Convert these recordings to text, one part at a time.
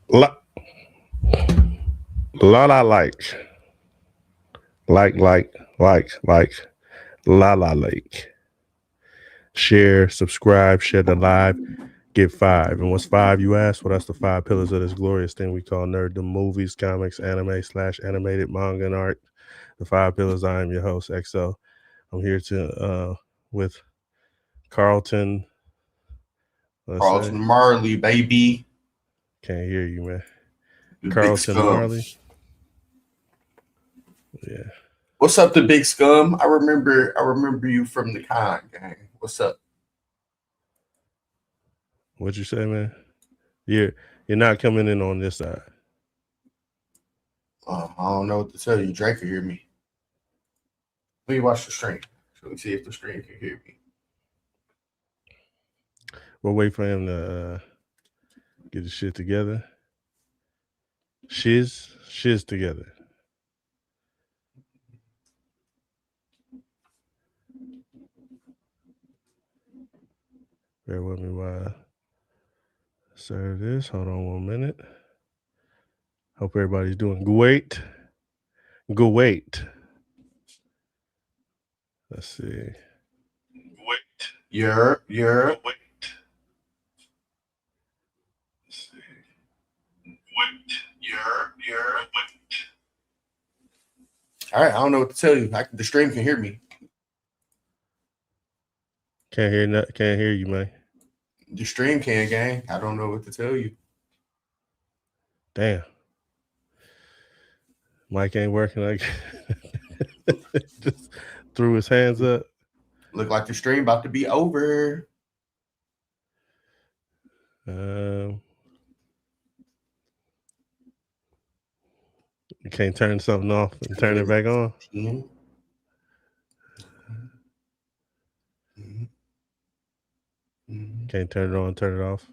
La la like la like. Share, subscribe, share the live. Get five. And what's five, you ask? Well, that's the five pillars of this glorious thing we call nerddom: movies, comics, anime slash animated manga and art. The five pillars. I am your host, XO. I'm here to with Carlton. Let's say Carlton Marley, baby. can't hear you, man. The big Carlton scum. Marley. Yeah. What's up, the big scum? I remember you from the con gang. What's up? What'd you say, man? You're not coming in on this side. I don't know what to tell you. Drake can hear me. Let me watch the stream. So let me see if the stream can hear me. We'll wait for him to get the shit together. Shiz together. Bear with me while I serve this. Hold on 1 minute. Hope everybody's doing great. Great. Let's see. Wait. You're. Wait. Let's see. Wait. Wait. All right, I don't know what to tell you. The stream can hear me. Can't hear you, man. The stream can, gang. I don't know what to tell you. Damn. Mike ain't working like just threw his hands up. Look like the stream about to be over. You can't turn something off and turn it back on. 10. Can't turn it on, turn it off.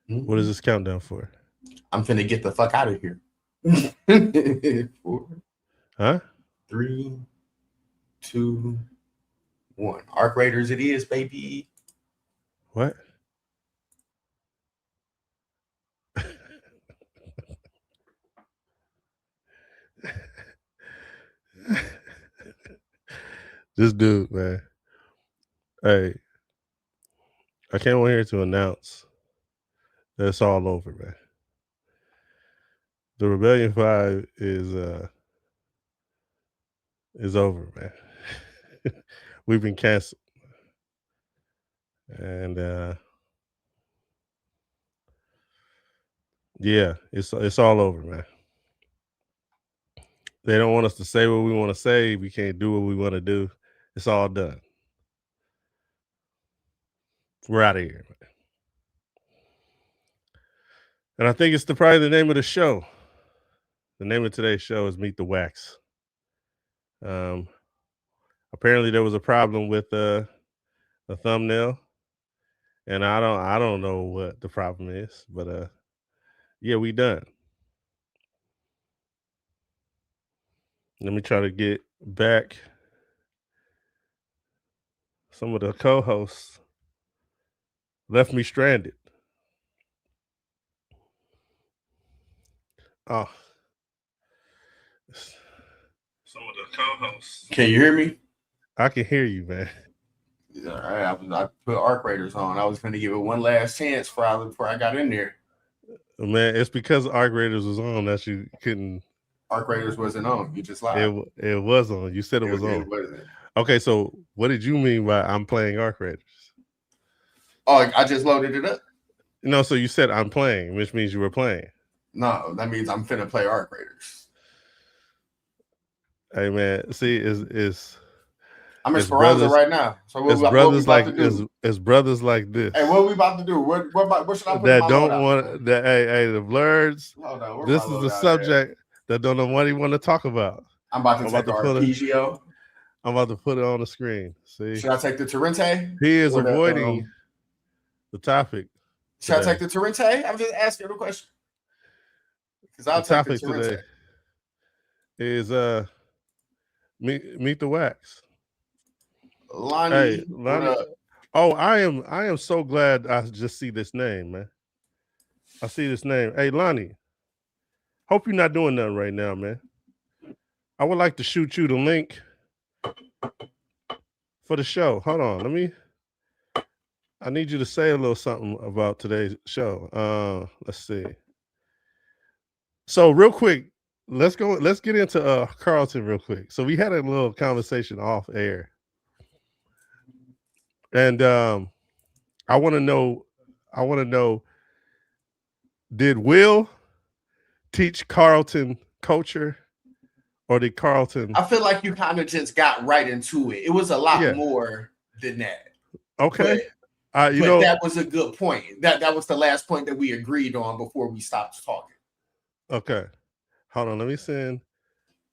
What is this countdown for? I'm finna get the fuck out of here. 4, Huh? 3, 2, 1. Arc Raiders it is, baby. What? This dude, man. Hey, I came on here to announce that it's all over, man. The Rebellion 5 is over, man. We've been canceled. And yeah, it's all over, man. They don't want us to say what we want to say. We can't do what we want to do. It's all done. We're out of here, man. And I think it's probably the name of the show. The name of today's show is Meet the Wax. Apparently there was a problem with the thumbnail, and I don't know what the problem is, but yeah, we done. Let me try to get back some of the co-hosts left me stranded. Oh, some of the co-hosts. Can you hear me? I can hear you, man. All right, I put Arc Raiders on. I was gonna give it one last chance before I got in there. Man, it's because Arc Raiders was on that you couldn't. Arc Raiders wasn't on. You just lied. It was on. You said it was on. It wasn't. Okay, so what did you mean by I'm playing Arc Raiders? Oh, I just loaded it up. No, so you said I'm playing, which means you were playing. No, that means I'm finna play Arc Raiders. Hey man, see, is I'm in Speranza right now. So what we about to do? It's brothers like this. Hey, what are we about to do? What should I put that my don't want that? Hey, the Blerds. Hold on, this is the subject that don't know what he want to talk about. I'm about to take the Arpeggio. I'm about to put it on the screen. See, should I take the Torrente? He is avoiding the topic. Should I take the Torrente? I'm just asking a question. Because I'll take the Torrente. Today is meet the Wax. Lonnie, Oh, I am so glad I just see this name, man. I see this name. Hey, Lonnie, hope you're not doing nothing right now, man. I would like to shoot you the link for the show. Hold on, I need you to say a little something about today's show. Let's see. So real quick, let's get into Carlton real quick. So we had a little conversation off air. And I want to know, did Will teach Carlton culture, or did Carlton? I feel like you kind of just got right into it. It was a lot Yeah. more than that. Okay. But that was a good point. That was the last point that we agreed on before we stopped talking. Okay. Hold on. Let me send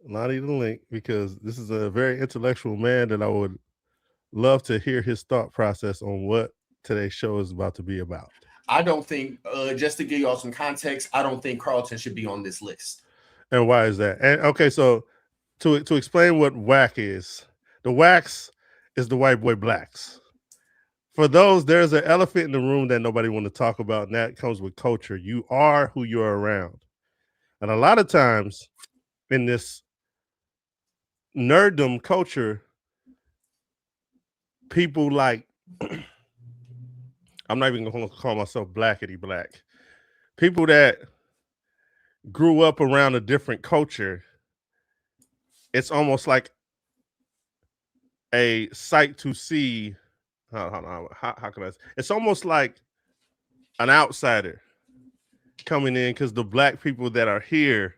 Lonnie the link, because this is a very intellectual man that I would love to hear his thought process on what today's show is about to be about. I don't think, just to give y'all some context, I don't think Carlton should be on this list. And why is that? And okay, so to explain what WAC is, the WACs is the white boy blacks. For those, there's an elephant in the room that nobody want to talk about, and that comes with culture. You are who you're around. And a lot of times in this nerddom culture, people like, I'm not even going to call myself blackity black. People that grew up around a different culture, it's almost like a sight to see. How can I? It's almost like an outsider coming in, because the black people that are here,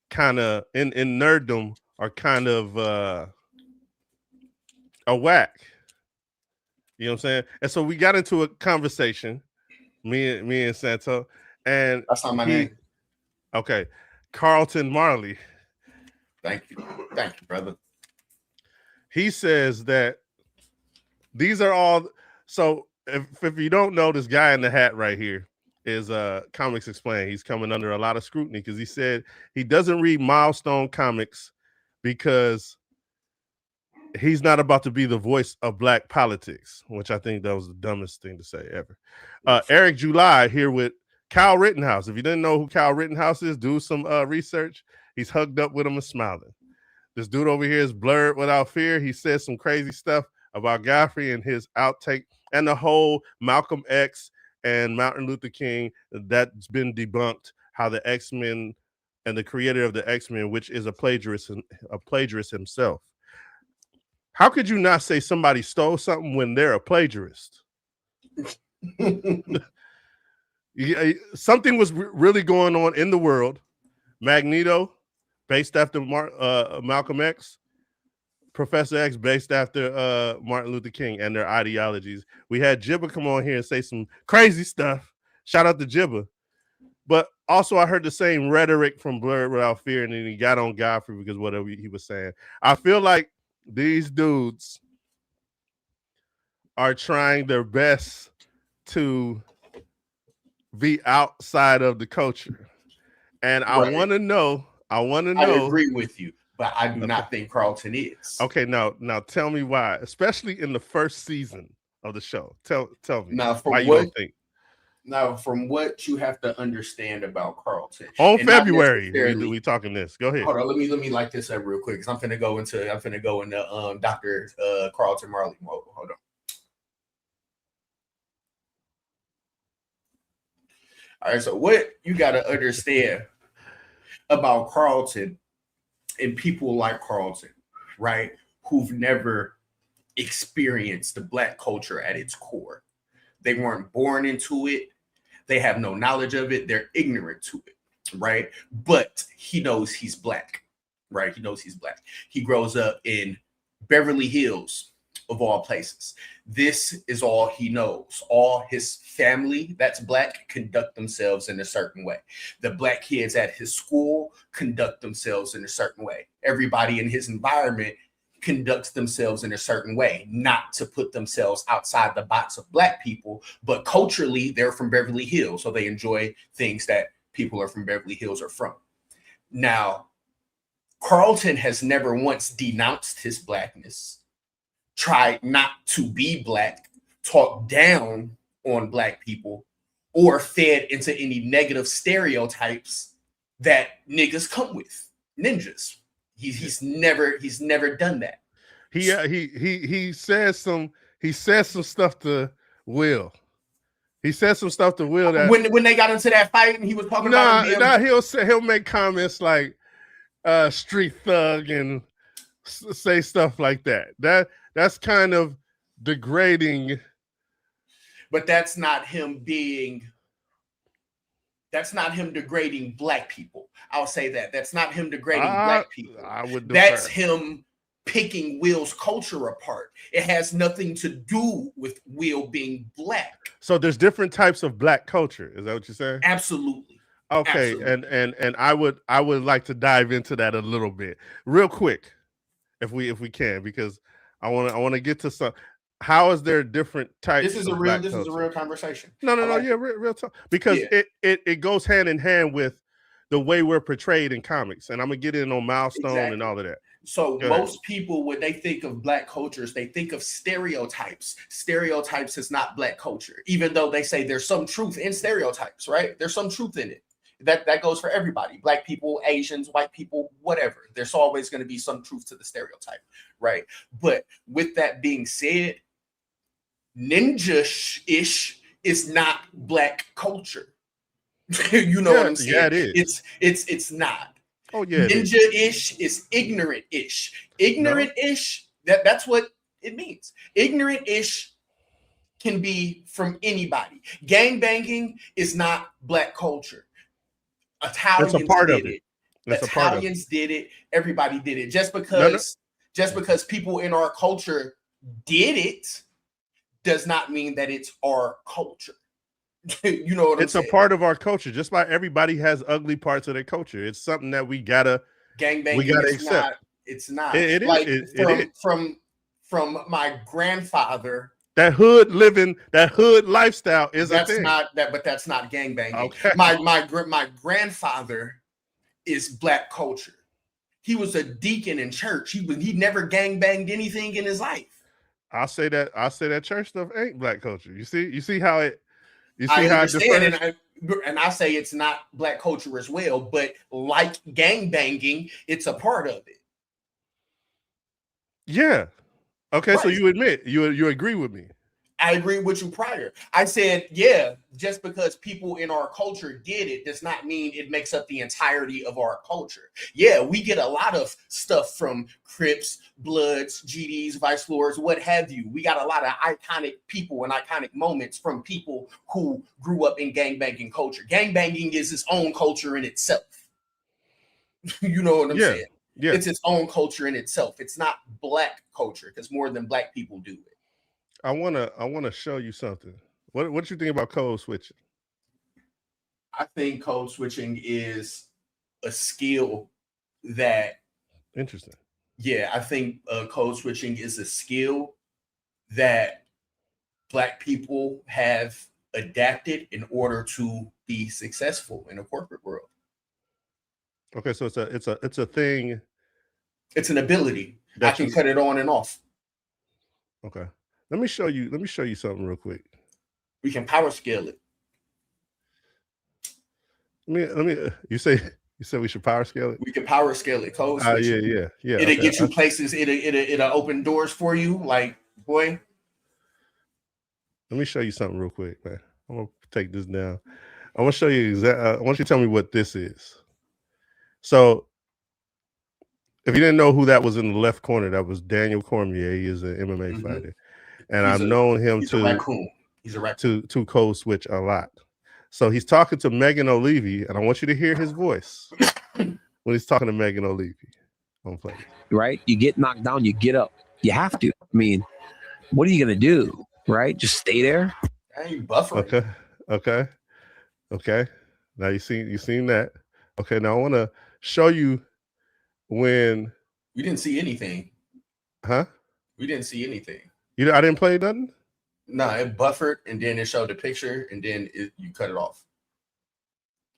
kind of in nerddom, are kind of a whack. You know what I'm saying? And so we got into a conversation, me and Santo, and that's not my name. Okay, Carlton Marley. Thank you, brother. He says that these are all. So if you don't know, this guy in the hat right here is Comics Explained. He's coming under a lot of scrutiny because he said he doesn't read Milestone Comics because he's not about to be the voice of black politics, which I think that was the dumbest thing to say ever. Eric July here with Kyle Rittenhouse. If you didn't know who Kyle Rittenhouse is, do some research. He's hugged up with him and smiling. This dude over here is Blurred Without Fear. He says some crazy stuff about Godfrey and his outtake and the whole Malcolm X and Martin Luther King. That's been debunked, how the X-Men and the creator of the X-Men, which is a plagiarist himself. How could you not say somebody stole something when they're a plagiarist? Something was really going on in the world. Magneto, based after Malcolm X. Professor X, based after Martin Luther King and their ideologies. We had Jibba come on here and say some crazy stuff. Shout out to Jibba. But also, I heard the same rhetoric from Blurred Without Fear, and then he got on Godfrey because whatever he was saying. I feel like these dudes are trying their best to be outside of the culture. And I want to know. I agree with you, but I do not think Carlton is. Okay, now tell me why, especially in the first season of the show. Tell me why you don't think. Now, from what you have to understand about Carlton, on February, we talking this. Go ahead. Hold on, let me light this up real quick because I'm finna go into Dr. Carlton Marley mode. Hold on. All right, so what you got to understand about Carlton and people like Carlton, right, who've never experienced the black culture at its core. They weren't born into it. They have no knowledge of it. They're ignorant to it, right? But he knows he's black, right? He knows he's black. He grows up in Beverly Hills, of all places. This is all he knows. All his family that's black conduct themselves in a certain way. The black kids at his school conduct themselves in a certain way. Everybody in his environment conducts themselves in a certain way, not to put themselves outside the box of black people, but culturally they're from Beverly Hills, so they enjoy things that people are from Beverly Hills are from. Now, Carlton has never once denounced his blackness, tried not to be black, talked down on Black people or fed into any negative stereotypes that niggas come with. Ninjas. He's never done that. He says some stuff to Will. He said some stuff to Will that when they got into that fight and he was talking about him being, he'll make comments like street thug and say stuff like that. That's kind of degrading. But that's not him degrading Black people. I'll say that. That's not him degrading Black people. I would defer. That's him picking Will's culture apart. It has nothing to do with Will being Black. So there's different types of Black culture. Is that what you're saying? Absolutely. Okay. Absolutely. And I would like to dive into that a little bit real quick, if we can, because I want to get to some. How is there different types? This is a real conversation. No, real talk, because it goes hand in hand with the way we're portrayed in comics, and I'm gonna get in on Milestone and all of that. So most people, when they think of Black cultures, they think of stereotypes. Stereotypes is not Black culture, even though they say there's some truth in stereotypes, right? There's some truth in it. That goes for everybody. Black people, Asians, white people, whatever. There's always going to be some truth to the stereotype, right? But with that being said, ninja-ish is not Black culture. You know what I'm saying? Yeah, it is. It's not. Oh yeah. Ninja-ish is ignorant-ish. Ignorant-ish, that's what it means. Ignorant-ish can be from anybody. Gang banging is not Black culture. Italians it's a part did of it. It's Italians did it. Everybody did it. Just because people in our culture did it does not mean that it's our culture. You know what I'm saying? It's a part of our culture. Just like everybody has ugly parts of their culture. It's something that we gotta accept. It's not. It like is. From my grandfather. That hood living, that hood lifestyle is a thing. But that's not gangbanging. Okay. My grandfather is Black culture. He was a deacon in church. He never gangbanged anything in his life. I'll say that church stuff ain't Black culture. You see how it. You see I how understand, and I say it's not Black culture as well. But like gangbanging, it's a part of it. Yeah. Okay, right. So you admit you agree with me. I agree with you prior. I said, yeah, just because people in our culture did it does not mean it makes up the entirety of our culture. Yeah, we get a lot of stuff from Crips, Bloods, GDs, Vice Lords, what have you. We got a lot of iconic people and iconic moments from people who grew up in gangbanging culture. Gangbanging is its own culture in itself. You know what I'm saying? Yeah. It's its own culture in itself. It's not Black culture because more than Black people do it. I wanna show you something. What do you think about code switching? I think code switching is a skill that interesting. Yeah, I think code switching is a skill that Black people have adapted in order to be successful in a corporate world. Okay, so it's a thing. It's an ability. I can cut it on and off. Okay. Let me show you something real quick. We can power scale it. Let me. You said we should power scale it. We can power scale it. Code switching. Yeah. It'll get you places. It'll open doors for you. Like, boy. Let me show you something real quick, man. I'm gonna take this down. I want to show you I want you to tell me what this is. So, if you didn't know who that was in the left corner, that was Daniel Cormier. He is an MMA fighter. And I've known him to code switch a lot. So he's talking to Megan O'Leary, and I want you to hear his voice when he's talking to Megan O'Leary. I'm playing. Right? You get knocked down, you get up. You have to. I mean, what are you gonna do? Right? Just stay there. You buffering. Okay. Now you seen that. Okay, now I want to show you when we didn't see anything. Huh? We didn't see anything. I didn't play nothing? No, it buffered and then it showed the picture and then you cut it off.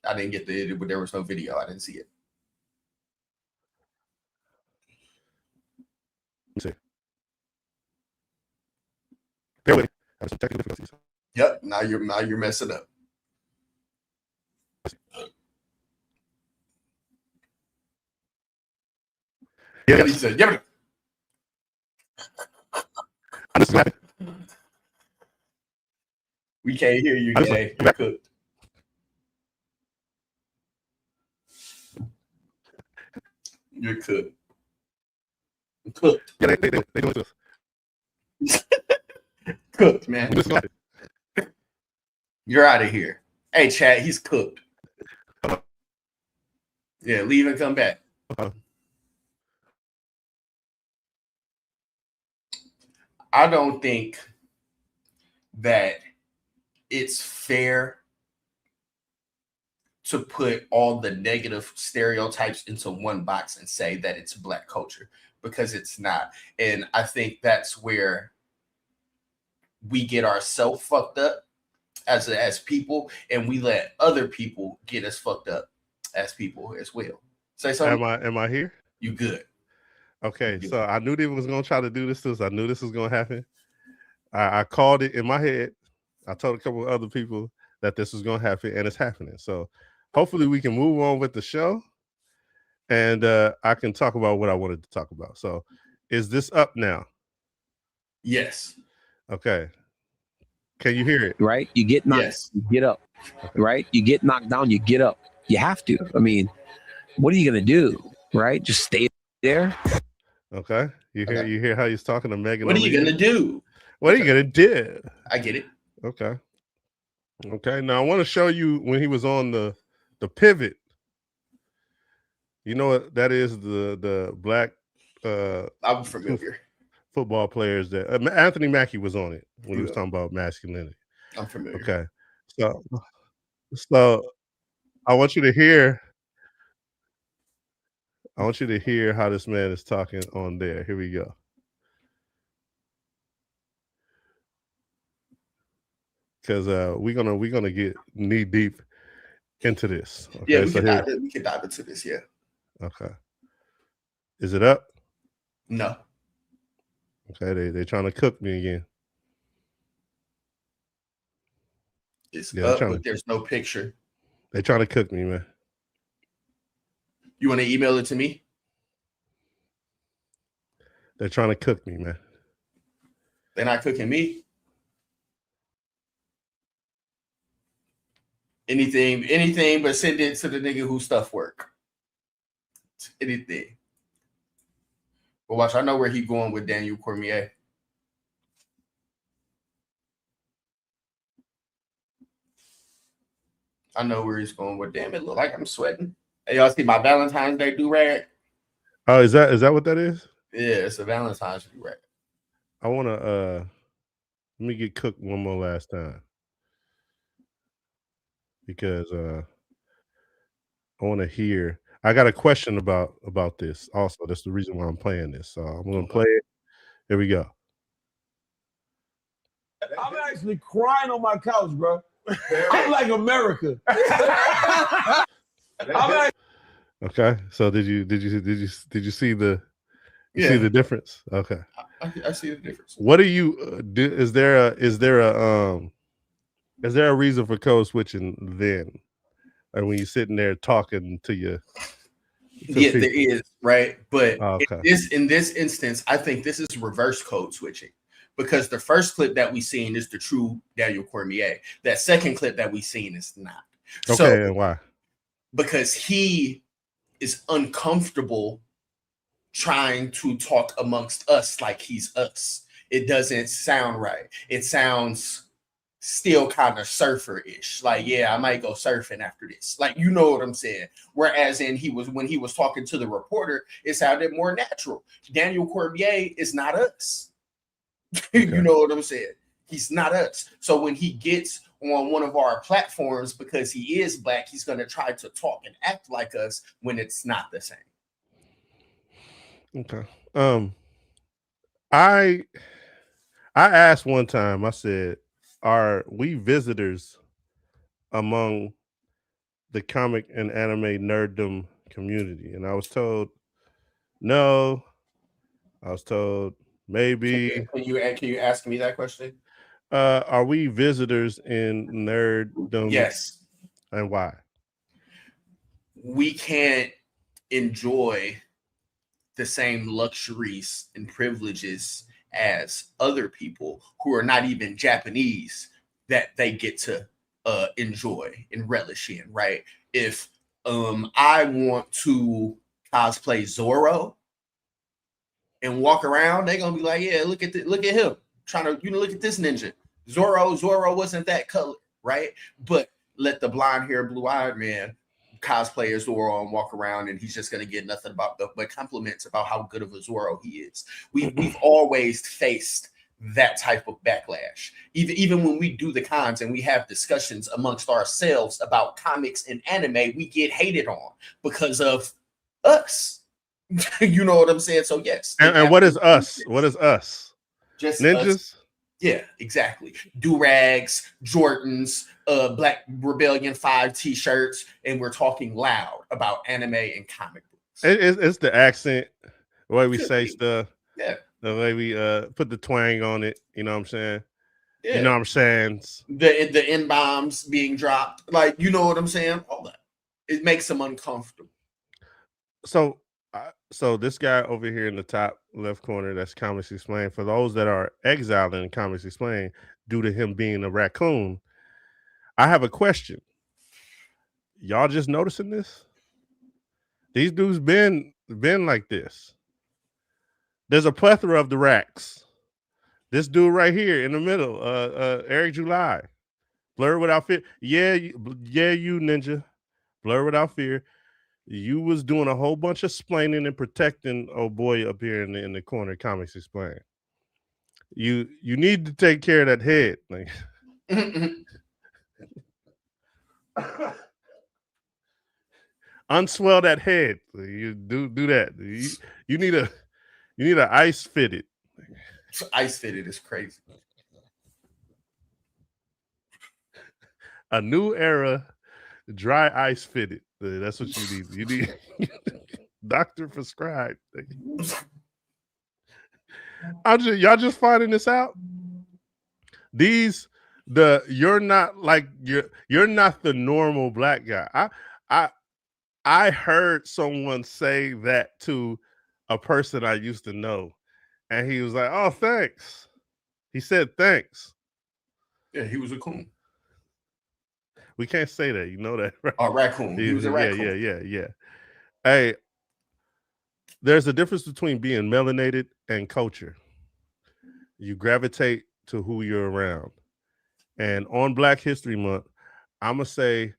I didn't get there was no video. I didn't see it. Let's see. Bear with me. Some technical difficulties. Yep. Now you're messing up. Yeah. He said, "Yep." We can't hear you, Jay. You're cooked. You're cooked. Cooked. Yeah, they do it to us. Cooked, man. You're out of here. Hey, chat, he's cooked. Yeah, leave and come back. I don't think that it's fair to put all the negative stereotypes into one box and say that it's Black culture, because it's not. And I think that's where we get ourselves fucked up as people, and we let other people get us fucked up as people as well. Say something. Am I here? You good? Okay, so I knew they was gonna try to do this to us. I knew this was gonna happen. I called it in my head. I told a couple of other people that this was gonna happen, and it's happening. So hopefully we can move on with the show, and I can talk about what I wanted to talk about. So is this up now? Yes. Okay. Can you hear it? Right? You get knocked, Yes. you get up. Right? You get knocked down, you get up. You have to. I mean, what are you going to do? Right? Just stay there. Okay. You hear how he's talking to Megan? What are you gonna do? What are you gonna do? I get it. Okay. Okay. Now I want to show you when he was on the pivot. You know what that is? The Black I'm familiar. Football players that Anthony Mackie was on it when he was talking about masculinity. I'm familiar. Okay. So I want you to hear. I want you to hear how this man is talking on there. Here we go. Because we're gonna get knee deep into this. Okay? Yeah, we can dive into this. Yeah. Okay. Is it up? No. Okay, they trying to cook me again. It's up, but there's no picture. They trying to cook me, man. You want to email it to me? They're trying to cook me, man. They're not cooking me. Anything but send it to the nigga who stuff work. Anything. But watch, I know where he going with Daniel Cormier. I know where he's going with. Damn, it look like I'm sweating. Hey, y'all see my Valentine's Day do-rag? Oh, is that what that is? Yeah, it's a Valentine's do-rag. I want to let me get cooked one more last time, because I want to hear. I got a question about this also. That's the reason why I'm playing this. So I'm going to play it. Here we go. I'm actually crying on my couch, bro. I'm like America. Okay. So did you see the see the difference? Okay. I see the difference. What do you do? Is there a reason for code switching then? Like when you're sitting there talking to you? Yeah, there is, right? But okay. in this instance, I think this is reverse code switching, because the first clip that we seen is the true Daniel Cormier. That second clip that we seen is not. Okay, so, and why? Because he is uncomfortable trying to talk amongst us like he's us. It doesn't sound right. It sounds still kind of surfer-ish. Like, yeah, I might go surfing after this. Like, you know what I'm saying? Whereas when he was talking to the reporter, it sounded more natural. Daniel Cormier is not us. Okay. You know what I'm saying? He's not us. So when he gets on one of our platforms, because he is Black, he's going to try to talk and act like us when it's not the same. Okay. I asked one time, I said, are we visitors among the comic and anime nerddom community? And I was told no. I was told maybe. Can you ask me that question? Are we visitors in nerddom? Yes. And why? We can't enjoy the same luxuries and privileges as other people who are not even Japanese that they get to enjoy and relish in, right? If I want to cosplay Zoro and walk around, they're gonna be like, yeah, look at him trying to, look at this ninja. Zoro wasn't that color, right? But let the blonde hair, blue-eyed man cosplay as Zoro and walk around, and he's just gonna get nothing but compliments about how good of a Zoro he is. We've always faced that type of backlash. Even when we do the cons and we have discussions amongst ourselves about comics and anime, we get hated on because of us. You know what I'm saying? So yes. And what is us? What is us? Just ninjas? Us. Yeah, exactly. Do-rags, Jordans, Black Rebellion 5 t-shirts, and we're talking loud about anime and comic books. It's the accent, the way we say stuff. Yeah. The way we put the twang on it, you know what I'm saying? Yeah. You know what I'm saying? The N-bombs being dropped, like, you know what I'm saying? All that. It makes them uncomfortable. So this guy over here in the top left corner, that's Comics Explained. For those that are exiled in Comics Explained due to him being a raccoon, I have a question. Y'all just noticing this? These dudes been like this. There's a plethora of the racks. This dude right here in the middle, Eric July, Blur Without Fear. Yeah, you ninja, Blur Without Fear. You was doing a whole bunch of splaining and protecting old boy up here in the corner. Comics Explained. You need to take care of that head. Like, unswell that head. You do that. You need a ice fitted. Ice fitted is crazy. A new era, dry ice fitted. That's what you need. You need doctor prescribed. Y'all just finding this out. You're not the normal black guy. I heard someone say that to a person I used to know, and he was like, "Oh, thanks." He said thanks. Yeah, he was a coon. We can't say that. You know that, right? Oh, raccoon. He was a raccoon. Yeah. Hey, there's a difference between being melanated and culture. You gravitate to who you're around. And on Black History Month, I'm gonna say,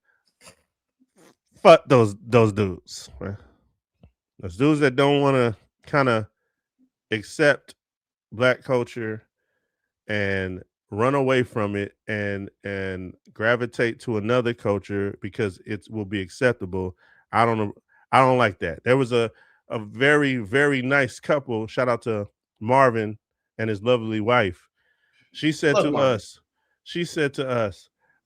fuck those dudes. Right? Those dudes that don't want to kind of accept Black culture and run away from it and gravitate to another culture because it will be acceptable. I don't like that. There was a very, very nice couple. Shout out to Marvin and his lovely wife. She said to us,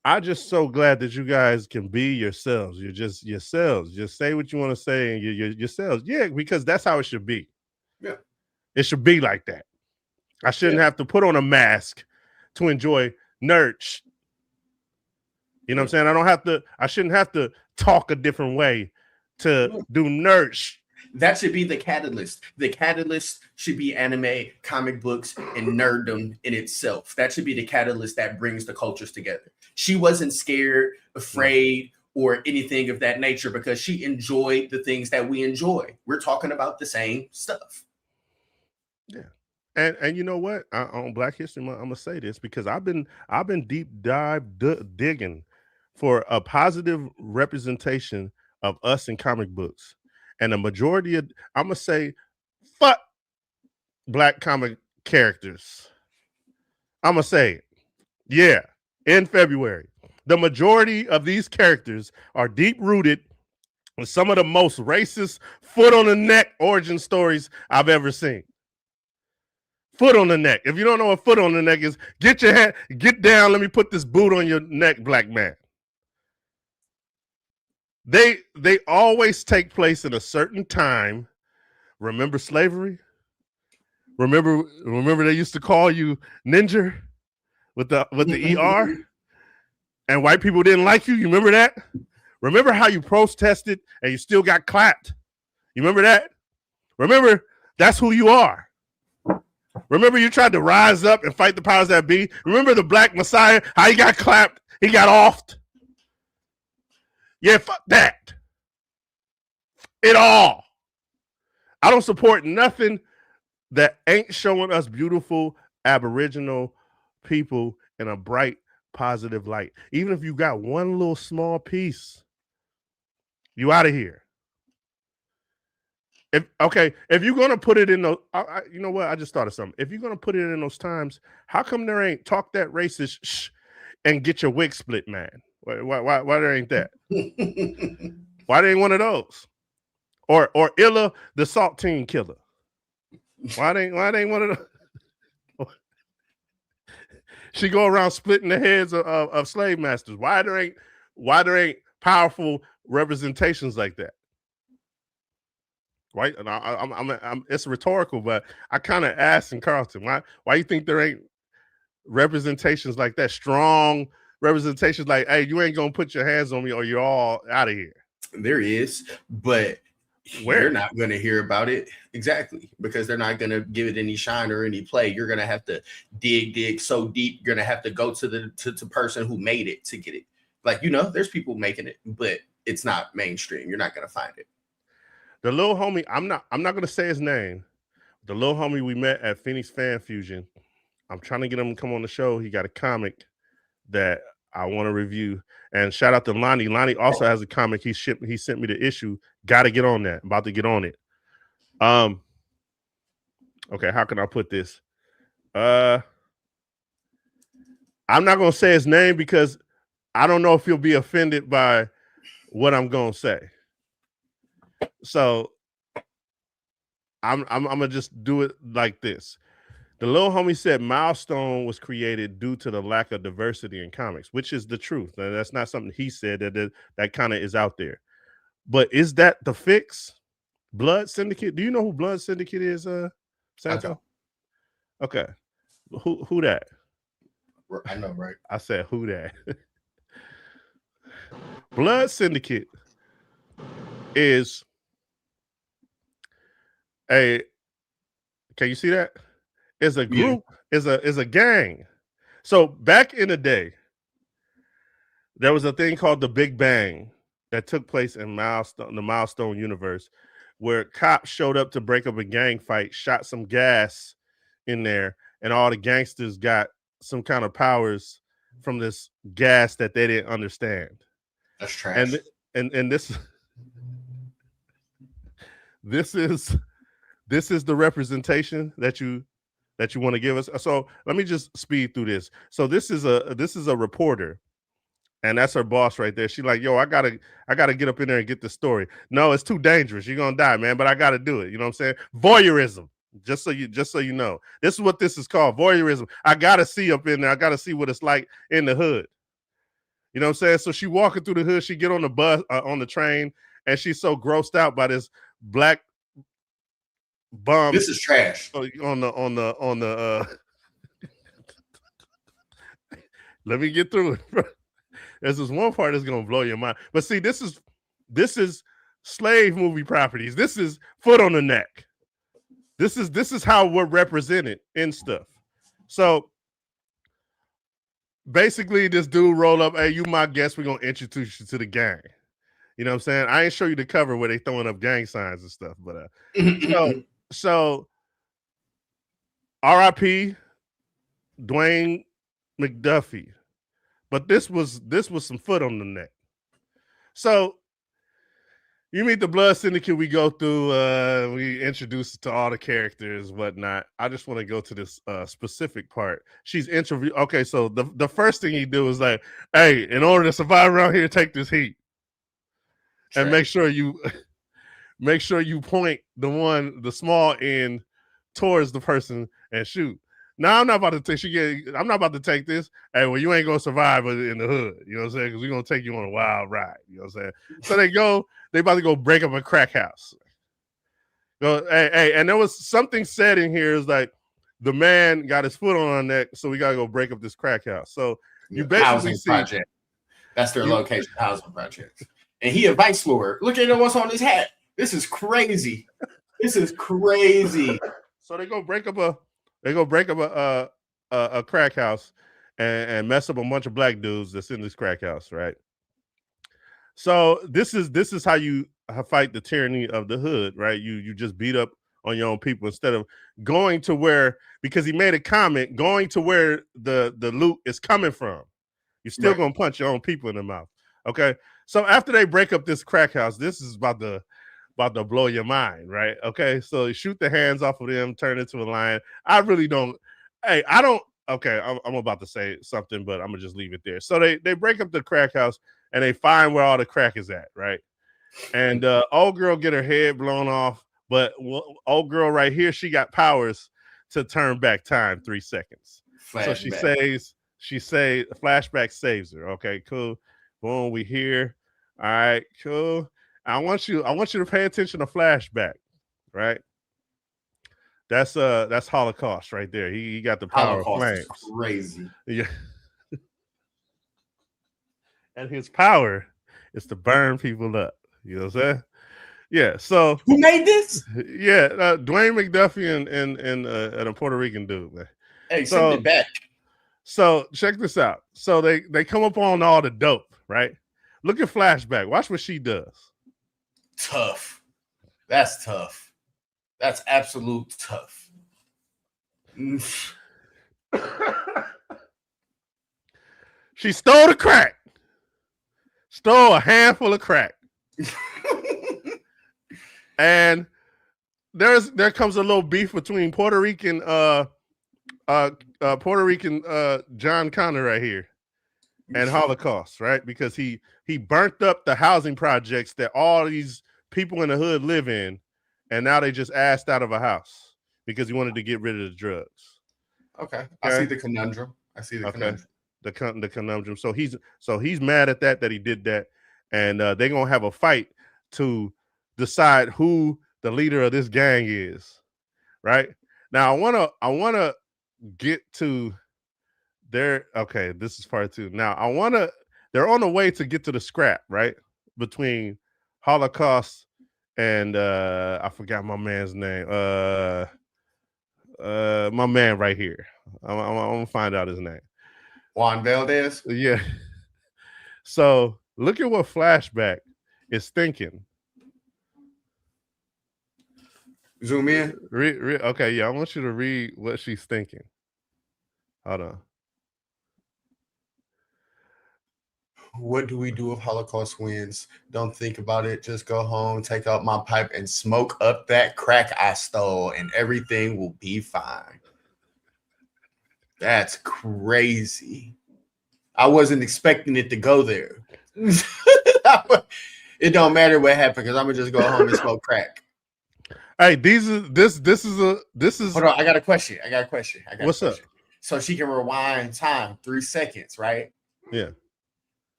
"I'm just so glad that you guys can be yourselves. You're just yourselves. Just say what you want to say and you're yourselves." Yeah, because that's how it should be. Yeah. It should be like that. I shouldn't have to put on a mask to enjoy nerds. You know what I'm saying? I shouldn't have to talk a different way to do nerds. That should be the catalyst. The catalyst should be anime, comic books, and nerddom in itself. That should be the catalyst that brings the cultures together. She wasn't scared, afraid, or anything of that nature because she enjoyed the things that we enjoy. We're talking about the same stuff. Yeah. And you know what? On Black History Month, I'm gonna say this because I've been deep digging for a positive representation of us in comic books, and the majority of I'm gonna say, fuck Black comic characters. I'm gonna say it. Yeah, in February, the majority of these characters are deep rooted in some of the most racist, foot on the neck origin stories I've ever seen. Foot on the neck. If you don't know what foot on the neck is, get down. Let me put this boot on your neck, black man. They always take place in a certain time. Remember slavery? Remember they used to call you ninja? with the ER, and white people didn't like you. You remember that? Remember how you protested and you still got clapped? You remember that? Remember, that's who you are. Remember, you tried to rise up and fight the powers that be. Remember the Black Messiah, how he got clapped, he got offed. Yeah, fuck that. It all. I don't support nothing that ain't showing us beautiful Aboriginal people in a bright, positive light. Even if you got one little small piece, you out of here. If you're gonna put it in those, you know what? I just thought of something. If you're gonna put it in those times, how come there ain't talk that racist shh and get your wig split, man? Why there ain't that? Why there ain't one of those? Or Illa the saltine killer? Why they ain't one of those? She go around splitting the heads of slave masters. Why there ain't powerful representations like that? Right? And I'm it's rhetorical, but I kind of asked in Carlton, why you think there ain't representations like that? Strong representations like, hey, you ain't gonna put your hands on me or you're all out of here. There is, but you're not going to hear about it. Exactly, because they're not going to give it any shine or any play. You're going to have to dig so deep. You're going to have to go to the person who made it to get it. Like, there's people making it, but it's not mainstream. You're not going to find it. The little homie, I'm not going to say his name. The little homie we met at Phoenix Fan Fusion. I'm trying to get him to come on the show. He got a comic that I want to review. And shout out to Lonnie. Lonnie also has a comic he sent me the issue. Got to get on that. I'm about to get on it. Okay, how can I put this? I'm not going to say his name because I don't know if he'll be offended by what I'm going to say. So I'm going to just do it like this. The little homie said Milestone was created due to the lack of diversity in comics, which is the truth. And that's not something he said, that kind of is out there. But is that the fix? Blood Syndicate? Do you know who Blood Syndicate is, Santo? Okay. Who that? I know, right? I said, who that? Blood Syndicate is can you see that? Is a group, is a gang. So back in the day, there was a thing called the Big Bang that took place in the Milestone universe, where cops showed up to break up a gang fight, shot some gas in there, and all the gangsters got some kind of powers from this gas that they didn't understand. That's trash. And this is the representation that you want to give us. So let me just speed through this. So this is a reporter, and that's her boss right there. She's like, yo, I gotta get up in there and get the story. No, it's too dangerous. You're gonna die, man. But I gotta do it. You know what I'm saying? Voyeurism. Just so you know, this is what this is called. Voyeurism. I gotta see up in there. I gotta see what it's like in the hood. You know what I'm saying? So she walking through the hood. She get on the bus, on the train, and she's so grossed out by this black bum. This is trash. On the let me get through it. There's this one part that's gonna blow your mind. But see, this is slave movie properties. This is foot on the neck. This is how we're represented in stuff. So basically, this dude roll up, hey, you my guest, we're gonna introduce you to the gang. You know what I'm saying? I ain't show you the cover where they throwing up gang signs and stuff, but so R.I.P. Dwayne McDuffie. But this was some foot on the neck. So you meet the Blood Syndicate, we go through, we introduce to all the characters, whatnot. I just want to go to this specific part. She's interviewed. Okay, so the first thing he do is like, hey, in order to survive around here, take this heat. Sure. And make sure you point the small end towards the person and shoot. Now I'm not about to take this. Hey, well, you ain't gonna survive in the hood. You know what I'm saying? Because we're gonna take you on a wild ride. You know what I'm saying? So they about to go break up a crack house. Hey, and there was something said in here is like, the man got his foot on her neck, so we gotta go break up this crack house. So you basically housing see project. That's their location, housing project. And he a vice lord. Look at what's on his hat. This is crazy. This is crazy. So they go break up a crack house and mess up a bunch of black dudes that's in this crack house, right? So this is how you fight the tyranny of the hood, right? You just beat up on your own people instead of going to where, because he made a comment, going to where the loot is coming from. You're still gonna punch your own people in the mouth. Okay. So after they break up this crack house, this is about to blow your mind, right? Okay. So you shoot the hands off of them, turn into a lion. I really don't. Hey, I don't. Okay, I'm about to say something, but I'm gonna just leave it there. So they break up the crack house and they find where all the crack is at, right? And old girl get her head blown off, but old girl right here, she got powers to turn back time 3 seconds. So she say flashback saves her. Okay, cool. Boom, we here. All right, cool. I want you to pay attention to flashback, right? That's Holocaust right there. He got the power Holocaust of flames. is crazy. Yeah. And his power is to burn people up. You know what I'm saying? Yeah. So who made this? Yeah, Dwayne McDuffie and a Puerto Rican dude, man. Hey, send it back. So check this out. So they come up on all the dope, right? Look at flashback. Watch what she does. Tough. That's tough. That's absolute tough. She stole the crack. Stole a handful of crack. And there comes a little beef between Puerto Rican John Connor right here and Holocaust, right? Because he burnt up the housing projects that all these people in the hood live in, and now they just assed out of a house because he wanted to get rid of the drugs. Okay. I see the conundrum. Conundrum. The conundrum. So he's mad at that he did that, and they're gonna have a fight to decide who the leader of this gang is. Right now, I wanna get to their. Okay, this is part 2. Now they're on the way to get to the scrap, right, between Holocaust and I forgot my man's name. My man right here. I'm gonna find out his name. Juan Valdez. Yeah. So look at what flashback is thinking. Zoom in. Okay, yeah, I want you to read what she's thinking. Hold on. What do we do if Holocaust wins? Don't think about it. Just go home, take out my pipe, and smoke up that crack I stole, and everything will be fine. That's crazy. I wasn't expecting it to go there. It don't matter what happened because I'm gonna just go home and smoke crack. Hey, this is. Hold on, I got a question. What's up? So she can rewind time 3 seconds, right? Yeah.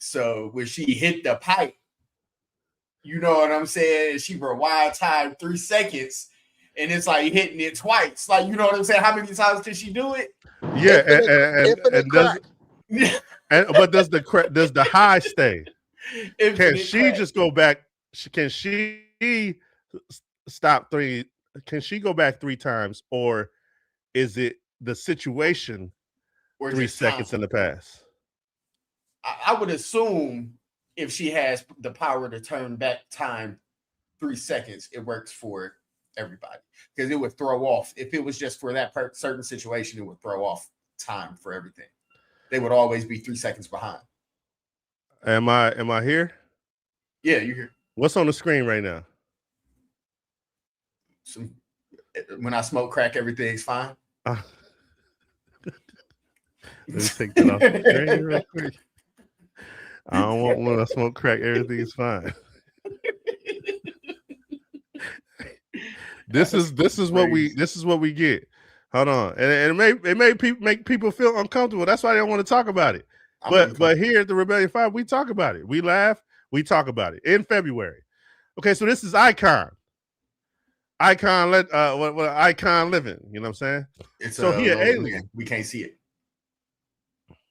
So when she hit the pipe, you know what I'm saying? She rewind time 3 seconds, and it's like hitting it twice. Like, you know what I'm saying? How many times can she do it? Yeah, but does the high stay? Can she just go back? Can she stop 3? Can she go back 3 times, or is it the situation or 3 seconds in the past? I would assume if she has the power to turn back time 3 seconds, it works for everybody, because it would throw off. If it was just for that certain situation, it would throw off time for everything. They would always be 3 seconds behind. Am I here? Yeah, you're here. What's on the screen right now? When I smoke crack, everything's fine. Let me take that off the screen real quick. I don't want when I smoke crack, everything's fine. This is what we get. Hold on, and it may make people feel uncomfortable. That's why they don't want to talk about it. But here at the Rebellion 5, we talk about it. We laugh. We talk about it in February. Okay, so this is Icon. Icon what icon living. You know what I'm saying? It's So a he an lonely alien. man. We can't see it.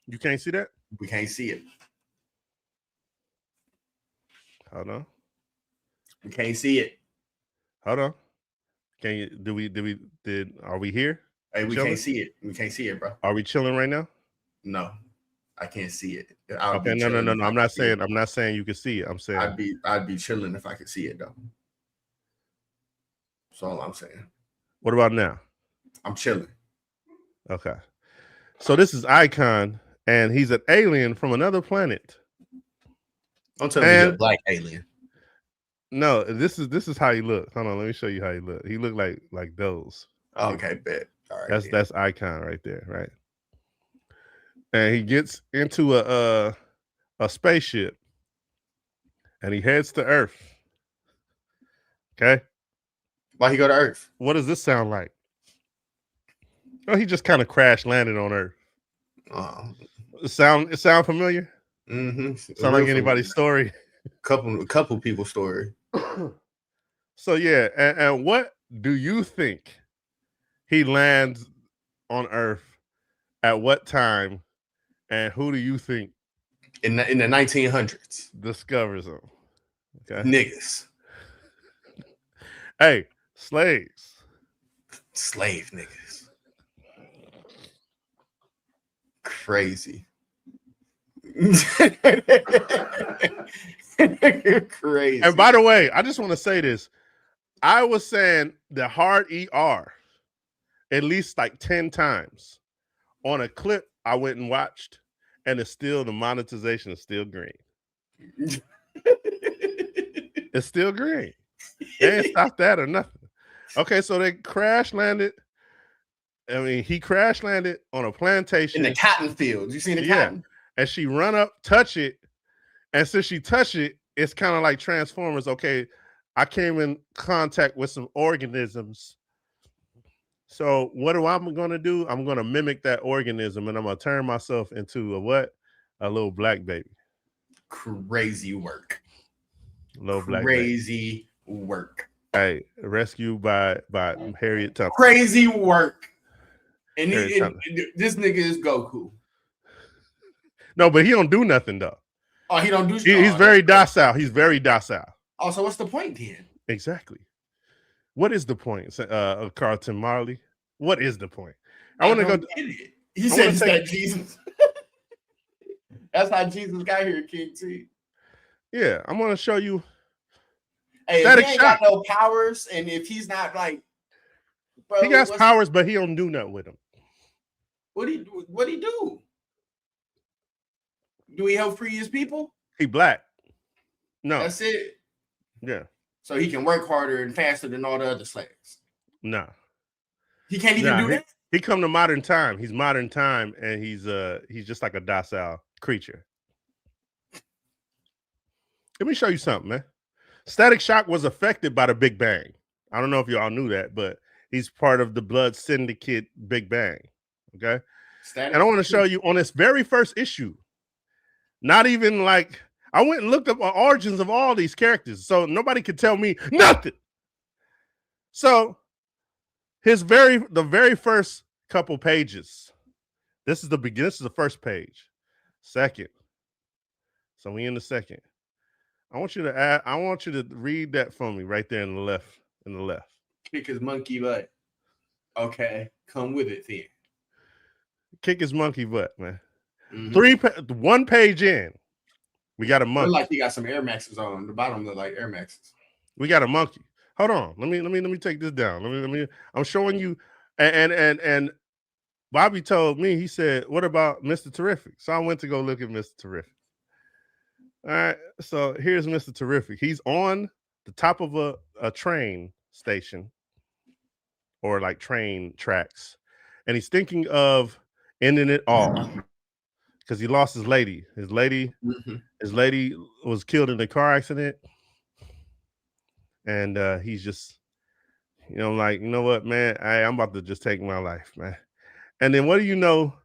You can't see that? We can't see it. Hold on. We can't see it. Hold on. Can you are we here? Hey, we Chilling? can't see it. We can't see it, bro. Are we chilling right now? No, I can't see it. Okay, no. I'm not saying you can see it. I'm saying I'd be chilling if I could see it though. That's all I'm saying. what about now? I'm chilling. Okay. So this is Icon, and he's an alien from another planet. Don't tell me you're a black alien. No, this is how he look. Hold on, let me show you how he look. He look like those. Okay, bet. All right. That's Icon right there, right? And he gets into a spaceship, and he heads to Earth. Okay. Why he go to Earth? What does this sound like? Oh, he just kind of crash landed on Earth. It sound familiar? Mm-hmm. Sound like anybody's story? Couple people's story. So yeah, and what do you think he lands on Earth at what time, and who do you think In the 1900s? discovers him? Okay, Niggas. hey, slaves. Slave niggas. Crazy. Crazy. And by the way, I just want to say this. I was saying the hard ER at least like 10 times on a clip I went and watched, and it's still, the monetization is still green. It's still green. They ain't stopped that or nothing. Okay, so they crash landed. I mean, he crash landed on a plantation in the cotton fields. You seen the cotton? And she run up, touch it, and since she touched it, it's kind of like Transformers. Okay, I came in contact with some organisms. So what I'm going to do? I'm going to mimic that organism, and I'm going to turn myself into a what? A little black baby. Crazy work. Little black baby. Crazy work. Hey, rescued by Harriet Tubman. Crazy work. And this nigga is Goku. No, but he don't do nothing though. Oh, he don't do. He's very docile. He's very docile. Oh, so what's the point then? Exactly. What is the point, of Carlton Marley? What is the point? I want to go. He said it's that Jesus. That's how Jesus got here, King T. Yeah, I'm gonna show you. Hey, if he ain't got no powers, and if he's not like, bro, he got powers, but he don't do nothing with them. What he do? Do he help free his people? He black. No, that's it. Yeah. So he can work harder and faster than all the other slaves. No, he can't even do that. He come to modern time. He's modern time, and he's just like a docile creature. Let me show you something, man. Static Shock was affected by the Big Bang. I don't know if y'all knew that, but he's part of the Blood Syndicate Big Bang. Okay. And I want to show you on this very first issue. Not even like, I went and looked up the origins of all these characters, so nobody could tell me nothing. So the very first couple pages. This is the beginning. This is the first page. Second. So we in the second. I want you to read that for me right there in the left. Kick his monkey butt. Okay, come with it then. Kick his monkey butt, man. Mm-hmm. 1 page in, we got a monkey. Look like he got some Air Maxes on the bottom. Look like Air Maxes. We got a monkey. Hold on. Let me take this down. Let me. I'm showing you. And Bobby told me, he said, "What about Mr. Terrific?" So I went to go look at Mr. Terrific. All right. So here's Mr. Terrific. He's on the top of a train station, or like train tracks, and he's thinking of ending it all. Because he lost his lady. His lady was killed in a car accident. And he's just, like, you know what, man? I'm about to just take my life, man. And then what do you know?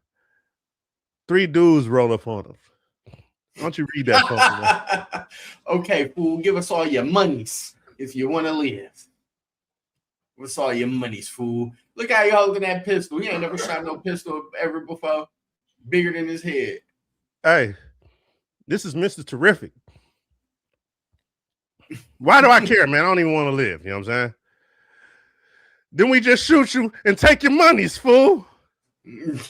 3 dudes roll up on him. Why don't you read that for me? Okay, fool, give us all your monies if you want to live. What's all your monies, fool? Look how you holding that pistol. He ain't never shot no pistol ever before. Bigger than his head. Hey, this is Mr. Terrific. Why do I care, man? I don't even want to live. You know what I'm saying? Then we just shoot you and take your monies, fool. And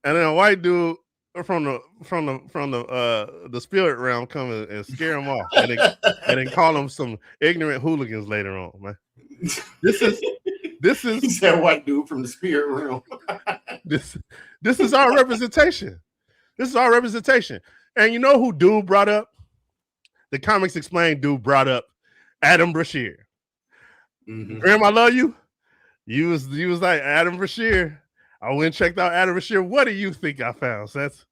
then a white dude from the spirit realm come and scare him off, and then call them some ignorant hooligans later on, man. This is He's that white dude from the spirit realm. this is our representation. This is our representation. And you know who dude brought up? The Comics Explained dude brought up Adam Brashear. Mm-hmm. Graham, I love you. You was like Adam Brashear. I went and checked out Adam Brashear. What do you think I found? So that's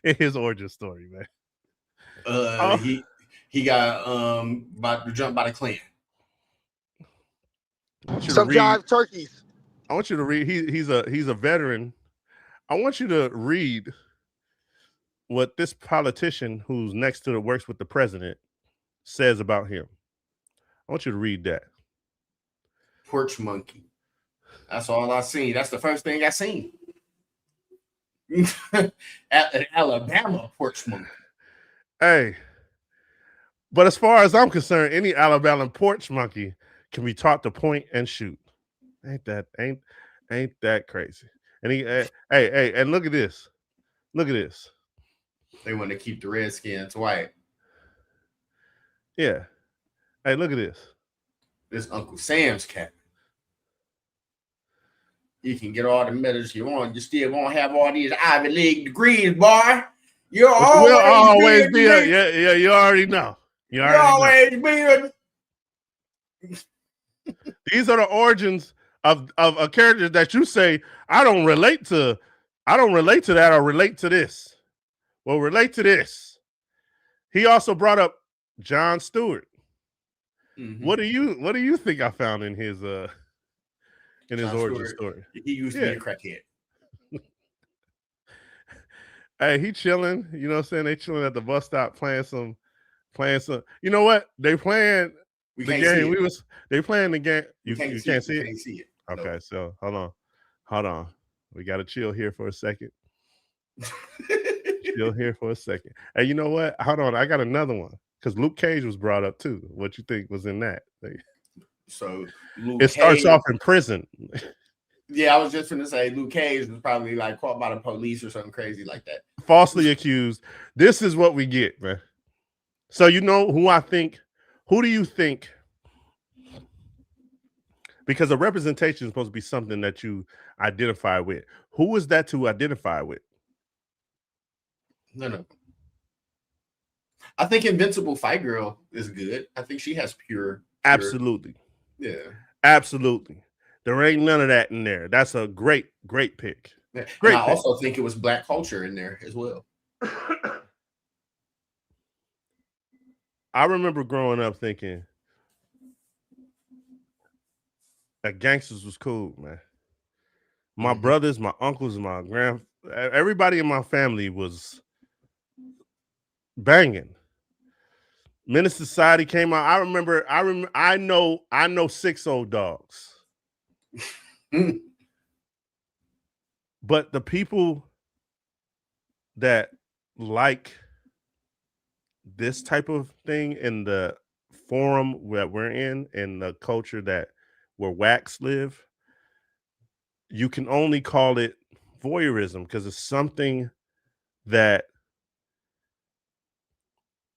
in his origin story, man. He got about to jump by the Klan. Some jive turkeys. I want you to read. He's a veteran. I want you to read what this politician who's next to the works with the president says about him. I want you to read that. Porch monkey. That's all I seen. That's the first thing I seen. Alabama porch monkey. Hey, but as far as I'm concerned, any Alabama porch monkey can be taught to point and shoot. Ain't that crazy? And and look at this. Look at this. They want to keep the Redskins white. Yeah. Hey, look at this. This Uncle Sam's cap. You can get all the medals you want. You still won't have all these Ivy League degrees, boy. You'll always be yeah. You already know. You already know. These are the origins of a character that you say I don't relate to that or relate to this. Well, relate to this. He also brought up Jon Stewart. Mm-hmm. What do you think I found in his origin story? He used to be a crackhead. Hey, he chilling. You know what I'm saying? They chilling at the bus stop playing some. You know what? They playing the game. They playing the game. You can't see it. Can't see it. Okay, no. So hold on. We got to chill here for a second. Chill here for a second. Hey, you know what? Hold on. I got another one because Luke Cage was brought up too. What you think was in that? So starts off in prison. Yeah, I was just going to say Luke Cage was probably like caught by the police or something crazy like that. Falsely accused. This is what we get, man. So you know who I think? Who do you think? Because a representation is supposed to be something that you identify with. Who is that to identify with? No. I think Invincible Fight Girl is good. I think she has pure. Absolutely. Yeah. Absolutely. There ain't none of that in there. That's a great pick. Yeah. Great. I also think it was Black culture in there as well. I remember growing up thinking that gangsters was cool, man. My brothers, my uncles, my everybody in my family was banging. Menace Society came out. I know 6 Old Dogs. But the people that like this type of thing in the forum that we're in the culture that where WACs live, you can only call it voyeurism because it's something that